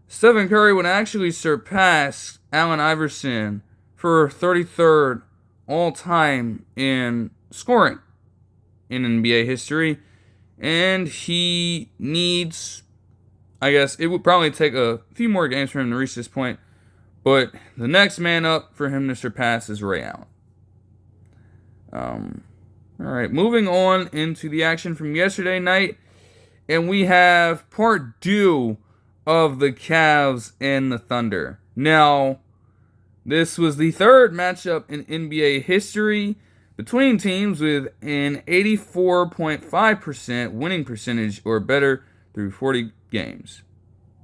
Stephen Curry would actually surpass Allen Iverson for 33rd all-time in scoring in NBA history, and he needs, I guess, it would probably take a few more games for him to reach this point, but the next man up for him to surpass is Ray Allen. All right, moving on into the action from yesterday night, and we have part 2 of the Cavs and the Thunder. Now, this was the third matchup in NBA history between teams with an 84.5% winning percentage or better through 40 games.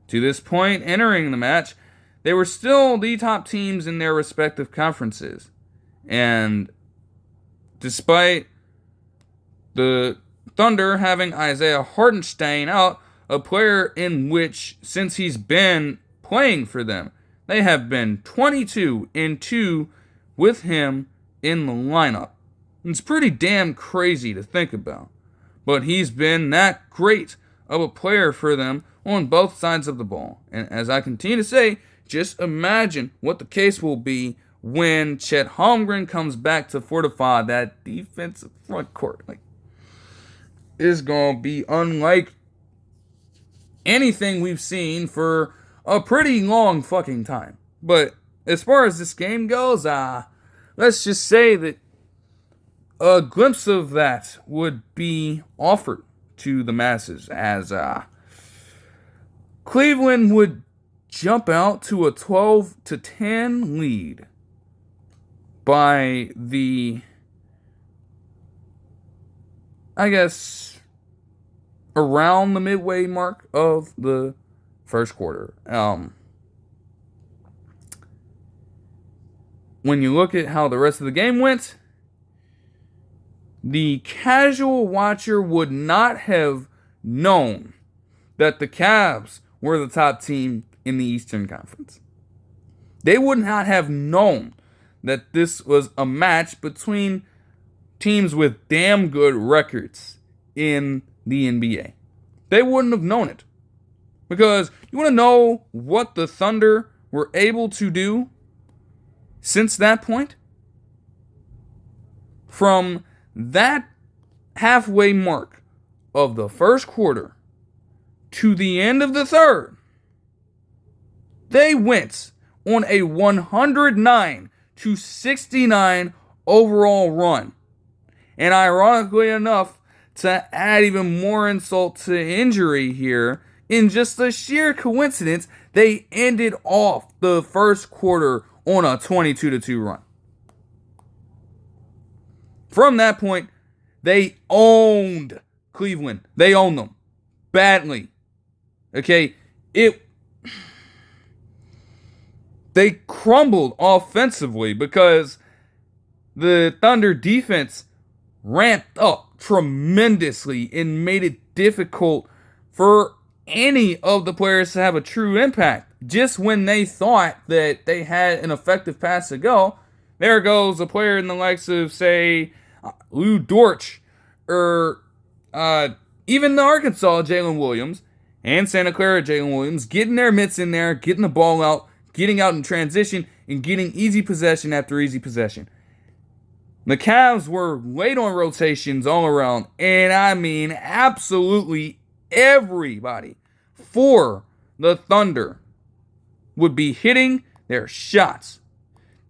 To this point, entering the match, they were still the top teams in their respective conferences. And despite the Thunder having Isaiah Hartenstein out, a player in which, since he's been playing for them, they have been 22-2 with him in the lineup. It's pretty damn crazy to think about. But he's been that great of a player for them on both sides of the ball. And as I continue to say, just imagine what the case will be when Chet Holmgren comes back to fortify that defensive front court. It's going to be unlike anything we've seen for a pretty long fucking time. But as far as this game goes, let's just say that a glimpse of that would be offered to the masses as Cleveland would jump out to a 12-10 lead by the, I guess, around the midway mark of the first quarter. When you look at how the rest of the game went, the casual watcher would not have known that the Cavs were the top team in the Eastern Conference. They would not have known that this was a match between teams with damn good records in the NBA. They wouldn't have known it. Because you want to know what the Thunder were able to do since that point? From that halfway mark of the first quarter to the end of the third, they went on a 109-69 overall run. And ironically enough, to add even more insult to injury here, in just a sheer coincidence, they ended off the first quarter on a 22-2 run. From that point, they owned Cleveland. They owned them badly. Okay, they crumbled offensively because the Thunder defense ramped up tremendously and made it difficult for any of the players to have a true impact. Just when they thought that they had an effective pass to go, there goes a player in the likes of, say, Lou Dort, or even the Arkansas Jalen Williams, and Santa Clara Jalen Williams, getting their mitts in there, getting the ball out, getting out in transition, and getting easy possession after easy possession. The Cavs were late on rotations all around, and I mean absolutely everybody for the Thunder would be hitting their shots.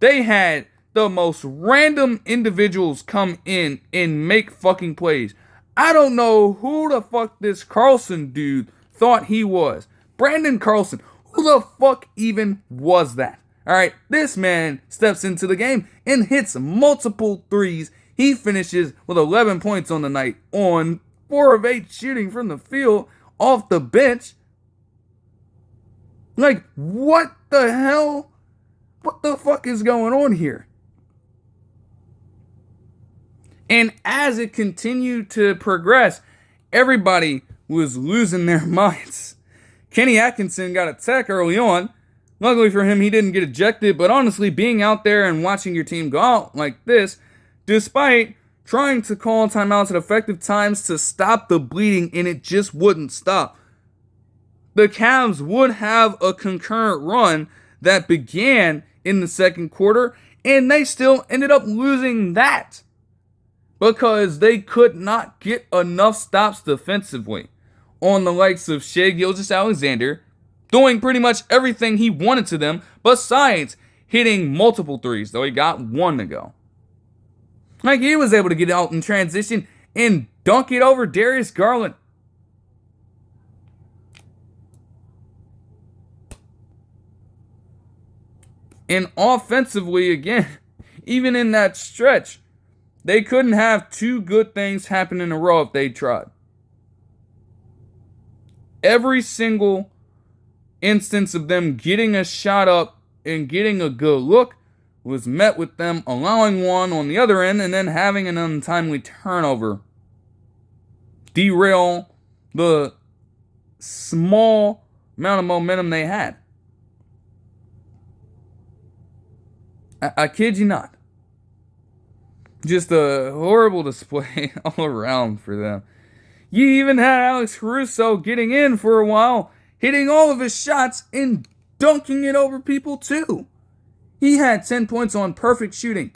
They had the most random individuals come in and make fucking plays. I don't know who the fuck this Carlson dude thought he was. Brandon Carlson. Who the fuck even was that? Alright, this man steps into the game and hits multiple threes. He finishes with 11 points on the night on 4 of 8 shooting from the field off the bench. Like, what the hell? What the fuck is going on here? And as it continued to progress, everybody was losing their minds. Kenny Atkinson got a tech early on. Luckily for him, he didn't get ejected. But honestly, being out there and watching your team go out like this, despite trying to call timeouts at effective times to stop the bleeding, and it just wouldn't stop, the Cavs would have a concurrent run that began in the second quarter, and they still ended up losing that because they could not get enough stops defensively on the likes of Shai Gilgeous-Alexander, doing pretty much everything he wanted to them, besides hitting multiple threes, though he got one to go. Like, he was able to get out in transition and dunk it over Darius Garland. And offensively, again, even in that stretch, they couldn't have two good things happen in a row if they tried. Every single instance of them getting a shot up and getting a good look was met with them allowing one on the other end and then having an untimely turnover derail the small amount of momentum they had. I kid you not. Just a horrible display all around for them. You even had Alex Caruso getting in for a while, hitting all of his shots and dunking it over people too. He had 10 points on perfect shooting.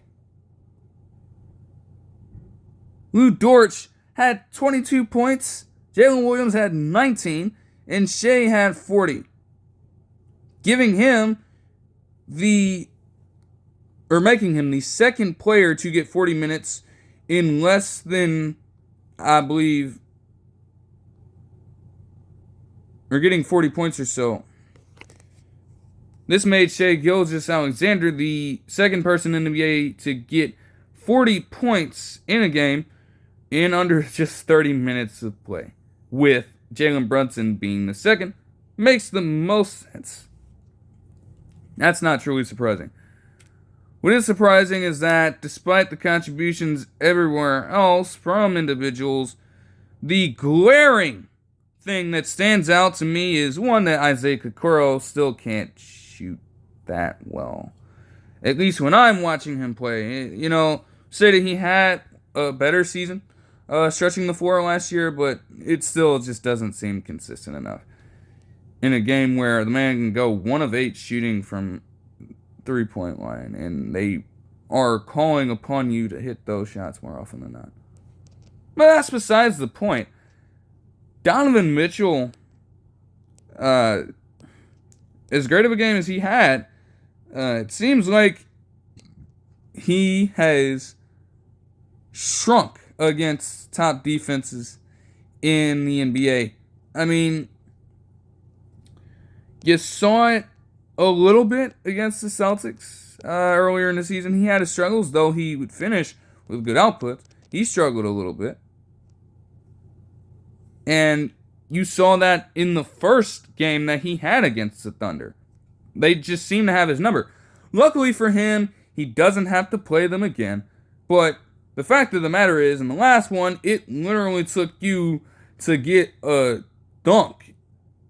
Lou Dort had 22 points. Jalen Williams had 19. And Shai had 40. Making him the second player to get 40 minutes in less than, I believe, or getting 40 points or so. This made Shai Gilgeous-Alexander the second person in the NBA to get 40 points in a game in under just 30 minutes of play. with Jalen Brunson being the second, makes the most sense. That's not truly surprising. What is surprising is that despite the contributions everywhere else from individuals, the glaring thing that stands out to me is one that Isaiah Okoro still can't shoot that well. At least when I'm watching him play. Say that he had a better season stretching the floor last year, but it still just doesn't seem consistent enough. In a game where the man can go 1 of 8 shooting from three-point line, and they are calling upon you to hit those shots more often than not. But that's besides the point. Donovan Mitchell, as great of a game as he had, it seems like he has shrunk against top defenses in the NBA. I mean, you saw it a little bit against the Celtics earlier in the season. He had his struggles, though he would finish with good output. He struggled a little bit. And you saw that in the first game that he had against the Thunder. They just seem to have his number. Luckily for him, he doesn't have to play them again. But the fact of the matter is, in the last one, it literally took you to get a dunk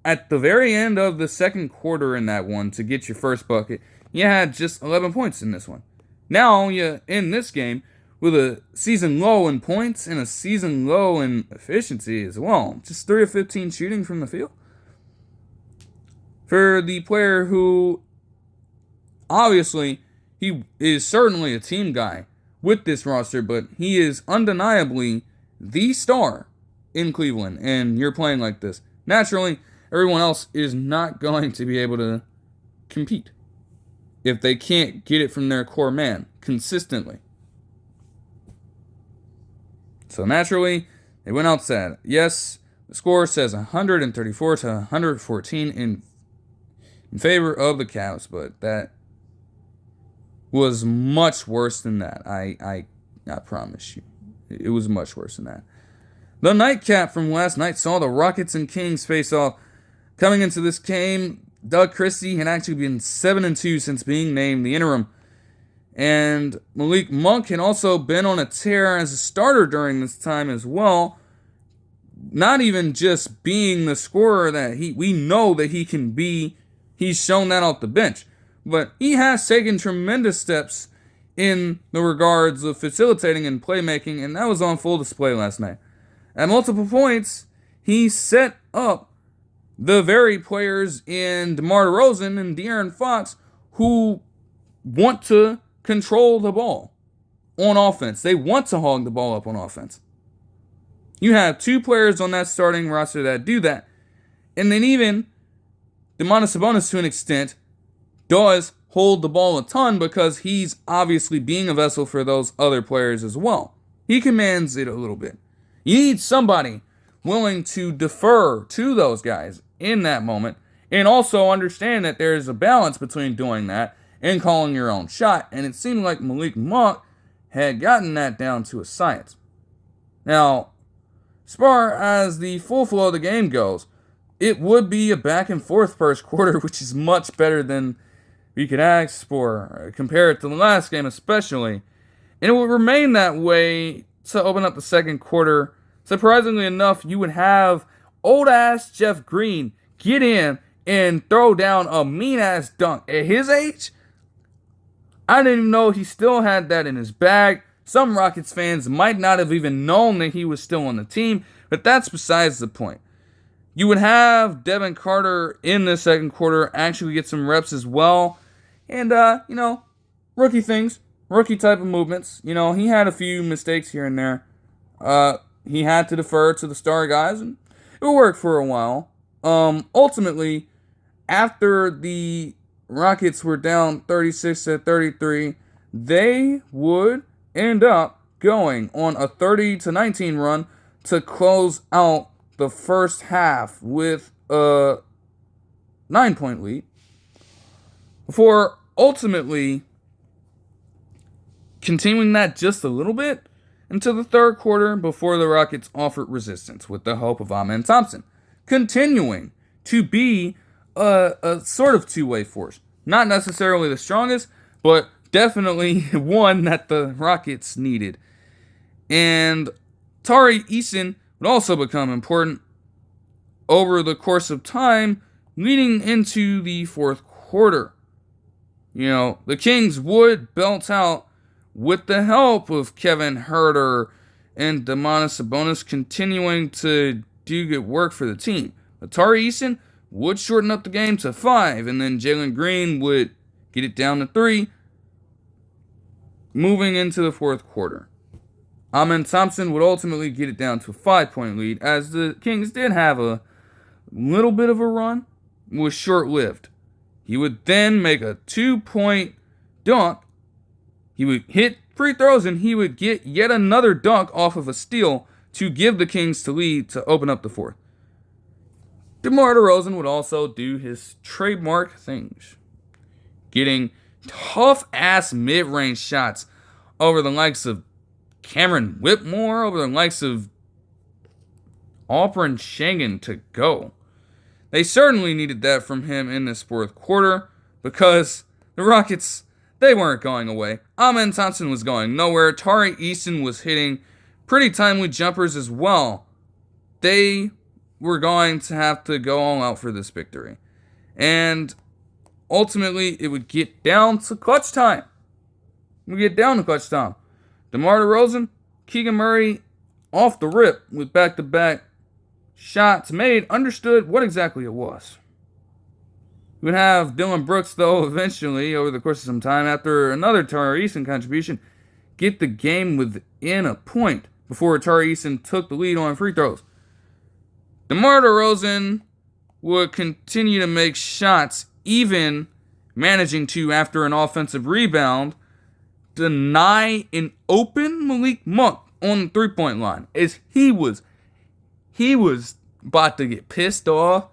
at the very end of the second quarter in that one to get your first bucket. You had just 11 points in this one. Now you in this game with a season low in points and a season low in efficiency as well. Just 3 of 15 shooting from the field. For the player who, obviously, he is certainly a team guy with this roster, but he is undeniably the star in Cleveland, and you're playing like this. Naturally, everyone else is not going to be able to compete if they can't get it from their core man consistently. So naturally, they went outside. Yes, the score says 134 to 114 in favor of the Cavs, but that was much worse than that. I promise you. It was much worse than that. The nightcap from last night saw the Rockets and Kings face off. Coming into this game, Doug Christie had actually been 7-2 since being named the interim. And Malik Monk had also been on a tear as a starter during this time as well. Not even just being the scorer that we know that he can be. He's shown that off the bench. But he has taken tremendous steps in the regards of facilitating and playmaking, and that was on full display last night. At multiple points, he set up the very players in DeMar DeRozan and De'Aaron Fox who want to control the ball on offense. They want to hog the ball up on offense. You have 2 players on that starting roster that do that. And then even Domantas Sabonis, to an extent, does hold the ball a ton because he's obviously being a vessel for those other players as well. He commands it a little bit. You need somebody willing to defer to those guys in that moment and also understand that there's a balance between doing that and calling your own shot. And it seemed like Malik Monk had gotten that down to a science. Now, as far as the full flow of the game goes, it would be a back and forth first quarter, which is much better than we could ask for, compare it to the last game especially. And it would remain that way to open up the second quarter. Surprisingly enough, you would have old-ass Jeff Green get in and throw down a mean-ass dunk. At his age, I didn't even know he still had that in his bag. Some Rockets fans might not have even known that he was still on the team, but that's besides the point. You would have Devin Carter in the second quarter actually get some reps as well. And, rookie things, rookie type of movements. He had a few mistakes here and there. He had to defer to the star guys, and it worked for a while. Ultimately, after the Rockets were down 36-33, they would end up going on a 30-19 run to close out the first half with a 9-point lead before ultimately continuing that just a little bit until the third quarter before the Rockets offered resistance with the help of Amen Thompson, continuing to be a sort of two-way force. Not necessarily the strongest, but definitely one that the Rockets needed. And Tari Eason would also become important over the course of time leading into the fourth quarter. The Kings would belt out with the help of Kevin Huerter and Domantas Sabonis continuing to do good work for the team. But Tari Eason would shorten up the game to 5, and then Jalen Green would get it down to 3, moving into the fourth quarter. Amen Thompson would ultimately get it down to a 5-point lead, as the Kings did have a little bit of a run. It was short-lived. He would then make a 2-point dunk. He would hit free throws, and he would get yet another dunk off of a steal to give the Kings the lead to open up the fourth. DeMar DeRozan would also do his trademark things, getting tough-ass mid-range shots over the likes of Cameron Whitmore, over the likes of Alperen Sengun to go. They certainly needed that from him in this fourth quarter because the Rockets, they weren't going away. Amen Thompson was going nowhere. Tari Eason was hitting pretty timely jumpers as well. They were going to have to go all out for this victory. And ultimately, it would get down to clutch time. DeMar DeRozan, Keegan Murray off the rip with back-to-back shots made, understood what exactly it was. We would have Dylan Brooks, though, eventually, over the course of some time, after another Tari Eason contribution, get the game within a point before Tari Eason took the lead on free throws. DeMar DeRozan would continue to make shots, even managing to, after an offensive rebound, deny an open Malik Monk on the three-point line, as he was about to get pissed off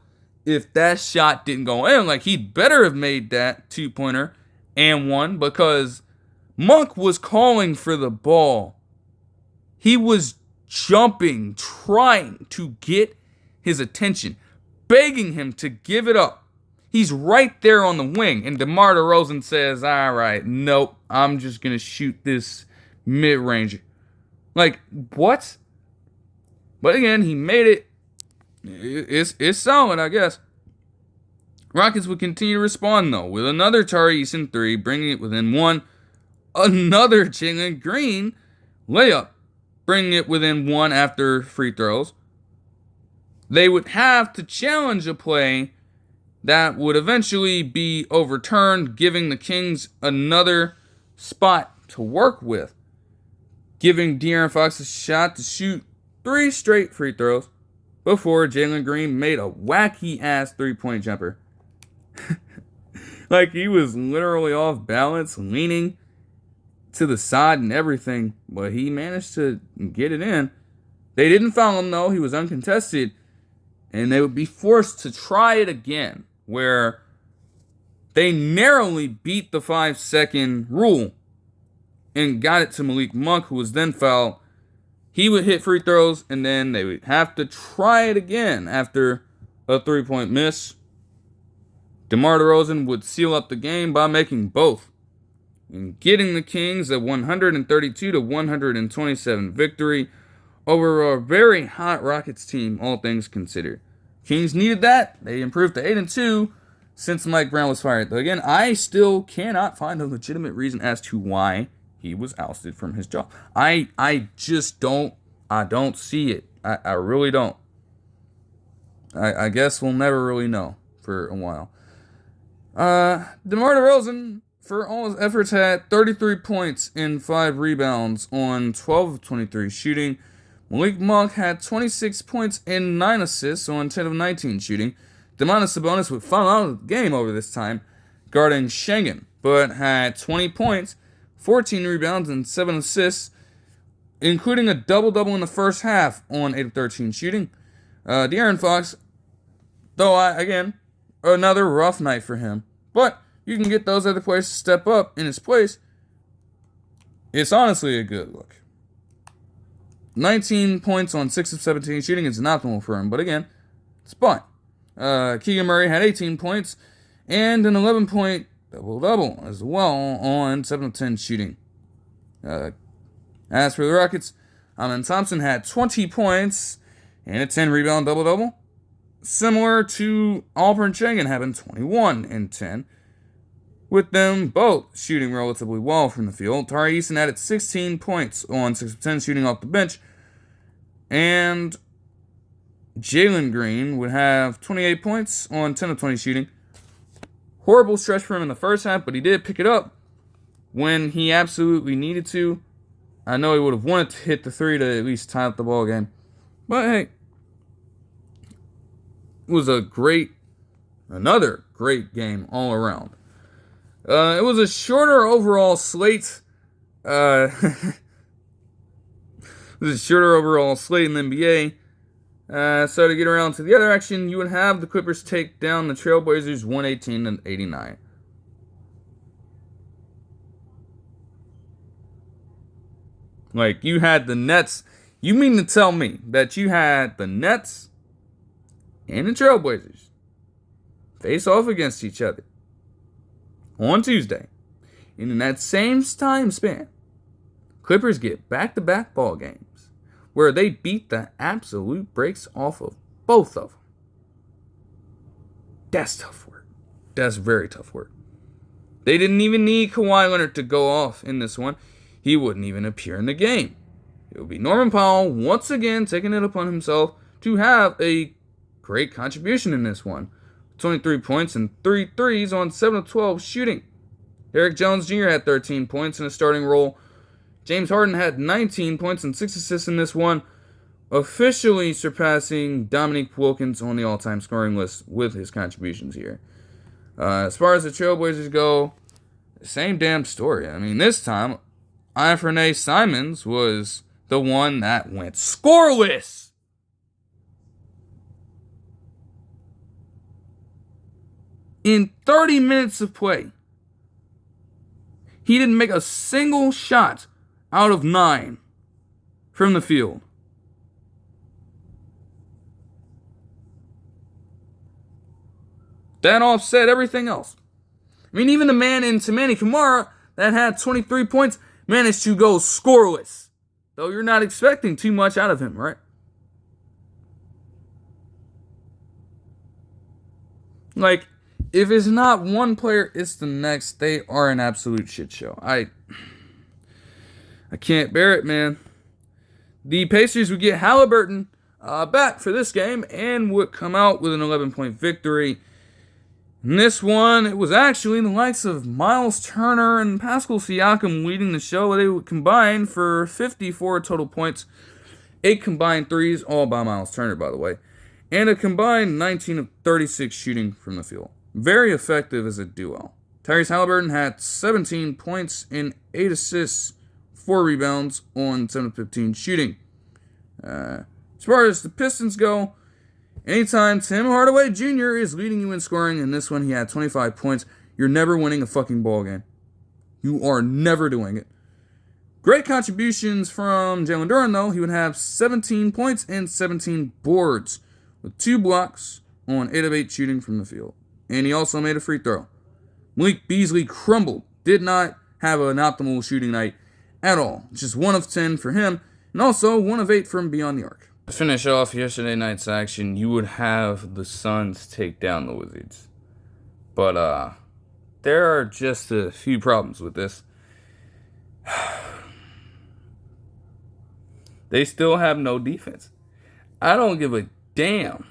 if that shot didn't go in. Like, he'd better have made that two-pointer and one, because Monk was calling for the ball. He was jumping, trying to get his attention, begging him to give it up. He's right there on the wing, and DeMar DeRozan says, all right, nope, I'm just going to shoot this mid-range. Like, what? But again, he made it. It's solid, I guess. Rockets would continue to respond, though, with another Tari Eason 3, bringing it within 1. Another Jalen Green layup, bringing it within 1 after free throws. They would have to challenge a play that would eventually be overturned, giving the Kings another spot to work with, giving De'Aaron Fox a shot to shoot 3 straight free throws before Jalen Green made a wacky-ass 3-point jumper. Like, he was literally off balance, leaning to the side and everything, but he managed to get it in. They didn't foul him, though. He was uncontested, and they would be forced to try it again, where they narrowly beat the 5-second rule and got it to Malik Monk, who was then fouled. He would hit free throws, and then they would have to try it again after a 3-point miss. DeMar DeRozan would seal up the game by making both and getting the Kings a 132-127 victory over a very hot Rockets team, all things considered. Kings needed that. They improved to 8-2 since Mike Brown was fired. Though again, I still cannot find a legitimate reason as to why he was ousted from his job. I just don't see it. I really don't. I guess we'll never really know for a while. DeMar DeRozan, for all his efforts, had 33 points and 5 rebounds on 12 of 23 shooting. Malik Monk had 26 points and 9 assists on 10 of 19 shooting. Domantas Sabonis would foul out of the game over this time, guarding Sengun, but had 20 points, 14 rebounds, and 7 assists, including a double-double in the first half on 8 of 13 shooting. De'Aaron Fox, though, again, another rough night for him. But you can get those other players to step up in his place. It's honestly a good look. 19 points on 6 of 17 shooting is not optimal for him, but again, it's fine. Keegan Murray had 18 points and an 11-point double-double as well on 7 of 10 shooting. As for the Rockets, Amen Thompson had 20 points and a 10-rebound double-double. Similar to Alperen Sengun having 21 and 10, with them both shooting relatively well from the field. Tari Eason added 16 points on 6 of 10 shooting off the bench, and Jalen Green would have 28 points on 10 of 20 shooting. Horrible stretch for him in the first half, but he did pick it up when he absolutely needed to. I know he would have wanted to hit the three to at least tie up the ball game, but hey, it was another great game all around. It was a shorter overall slate. It was a shorter overall slate in the NBA. So to get around to the other action, you would have the Clippers take down the Trailblazers 118-89. Like, you had the Nets. You mean to tell me that you had the Nets and the Trailblazers face off against each other on Tuesday, and in that same time span, Clippers get back-to-back ball games where they beat the absolute brakes off of both of them? That's tough work. That's very tough work. They didn't even need Kawhi Leonard to go off in this one. He wouldn't even appear in the game. It would be Norman Powell once again taking it upon himself to have a great contribution in this one. 23 points and 3 threes on 7 of 12 shooting. Derrick Jones Jr. had 13 points in a starting role. James Harden had 19 points and 6 assists in this one, officially surpassing Dominique Wilkins on the all-time scoring list with his contributions here. As far as the Trailblazers go, same damn story. I mean, this time, Anfernee Simons was the one that went scoreless. In 30 minutes of play, he didn't make a single shot out of 9 from the field. That offset everything else. I mean, even the man in Tamani Kamara that had 23 points managed to go scoreless. Though you're not expecting too much out of him, right? Like, if it's not one player, it's the next. They are an absolute shit show. I can't bear it, man. The Pacers would get Haliburton back for this game and would come out with an 11-point victory. In this one, it was actually the likes of Miles Turner and Pascal Siakam leading the show. They would combine for 54 total points. 8 combined threes, all by Miles Turner, by the way. And a combined 19 of 36 shooting from the field. Very effective as a duo. Tyrese Haliburton had 17 points and 8 assists, 4 rebounds on 7 of 15 shooting. As far as the Pistons go, anytime Tim Hardaway Jr. is leading you in scoring, in this one he had 25 points, you're never winning a fucking ball game. You are never doing it. Great contributions from Jalen Duren, though. He would have 17 points and 17 boards with 2 blocks on 8 of 8 shooting from the field. And he also made a free throw. Malik Beasley crumbled. Did not have an optimal shooting night at all. Just 1 of 10 for him, and also 1 of 8 from beyond the arc. To finish off yesterday night's action, you would have the Suns take down the Wizards. But there are just a few problems with this. They still have no defense. I don't give a damn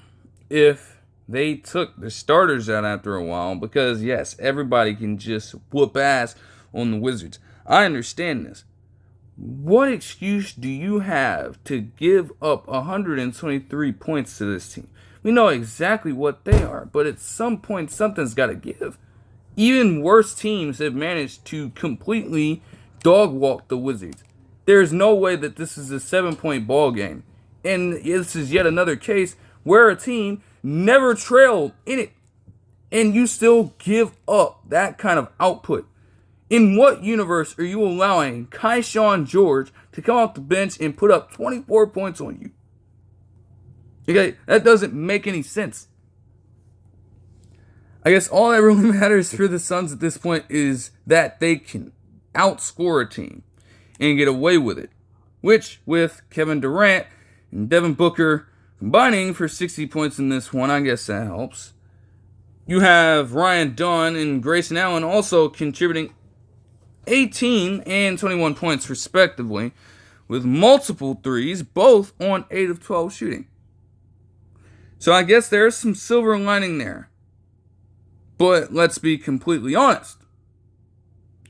if they took the starters out after a while, because yes, everybody can just whoop ass on the Wizards. I understand this. What excuse do you have to give up 123 points to this team? We know exactly what they are, but at some point something's got to give. Even worse teams have managed to completely dog walk the Wizards. There's no way that this is a 7-point ball game. And this is yet another case where a team never trailed in it, and you still give up that kind of output. In what universe are you allowing Keyshawn George to come off the bench and put up 24 points on you. Okay, that doesn't make any sense. I guess all that really matters for the Suns at this point is that they can outscore a team and get away with it. Which, with Kevin Durant and Devin Booker combining for 60 points in this one, I guess that helps. You have Ryan Dunn and Grayson Allen also contributing 18 and 21 points respectively, with multiple threes, both on 8 of 12 shooting. So I guess there's some silver lining there. But let's be completely honest.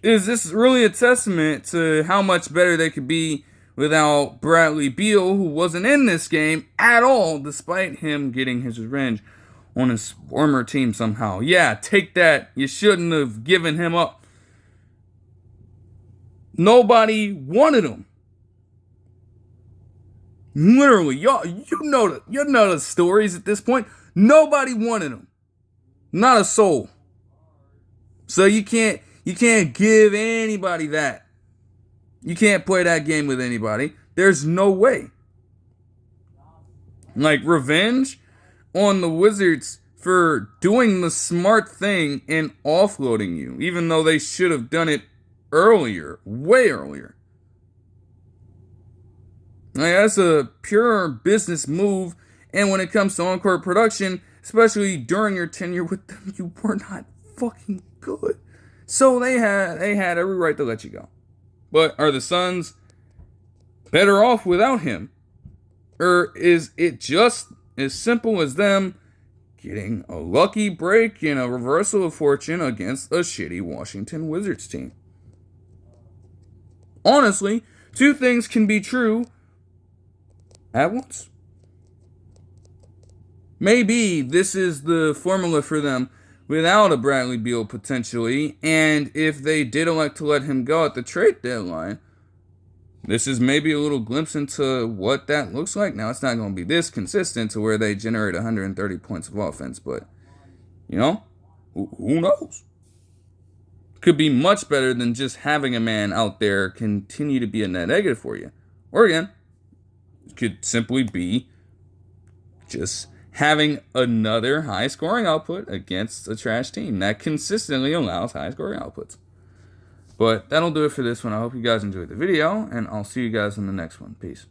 Is this really a testament to how much better they could be without Bradley Beal, who wasn't in this game at all, despite him getting his revenge on his former team somehow? Yeah, take that. You shouldn't have given him up. Nobody wanted him. Literally, y'all, you know the stories at this point. Nobody wanted him. Not a soul. So you can't give anybody that. You can't play that game with anybody. There's no way. Like, revenge on the Wizards for doing the smart thing and offloading you, even though they should have done it earlier, way earlier. Like, that's a pure business move, and when it comes to on-court production, especially during your tenure with them, you were not fucking good. So they had every right to let you go. But are the Suns better off without him? Or is it just as simple as them getting a lucky break and a reversal of fortune against a shitty Washington Wizards team? Honestly, two things can be true at once. Maybe this is the formula for them without a Bradley Beal potentially, and if they did elect to let him go at the trade deadline, this is maybe a little glimpse into what that looks like. Now, it's not going to be this consistent to where they generate 130 points of offense, but, you know, who knows? Could be much better than just having a man out there continue to be a net negative for you. Or again, it could simply be just having another high-scoring output against a trash team that consistently allows high-scoring outputs. But that'll do it for this one. I hope you guys enjoyed the video, and I'll see you guys in the next one. Peace.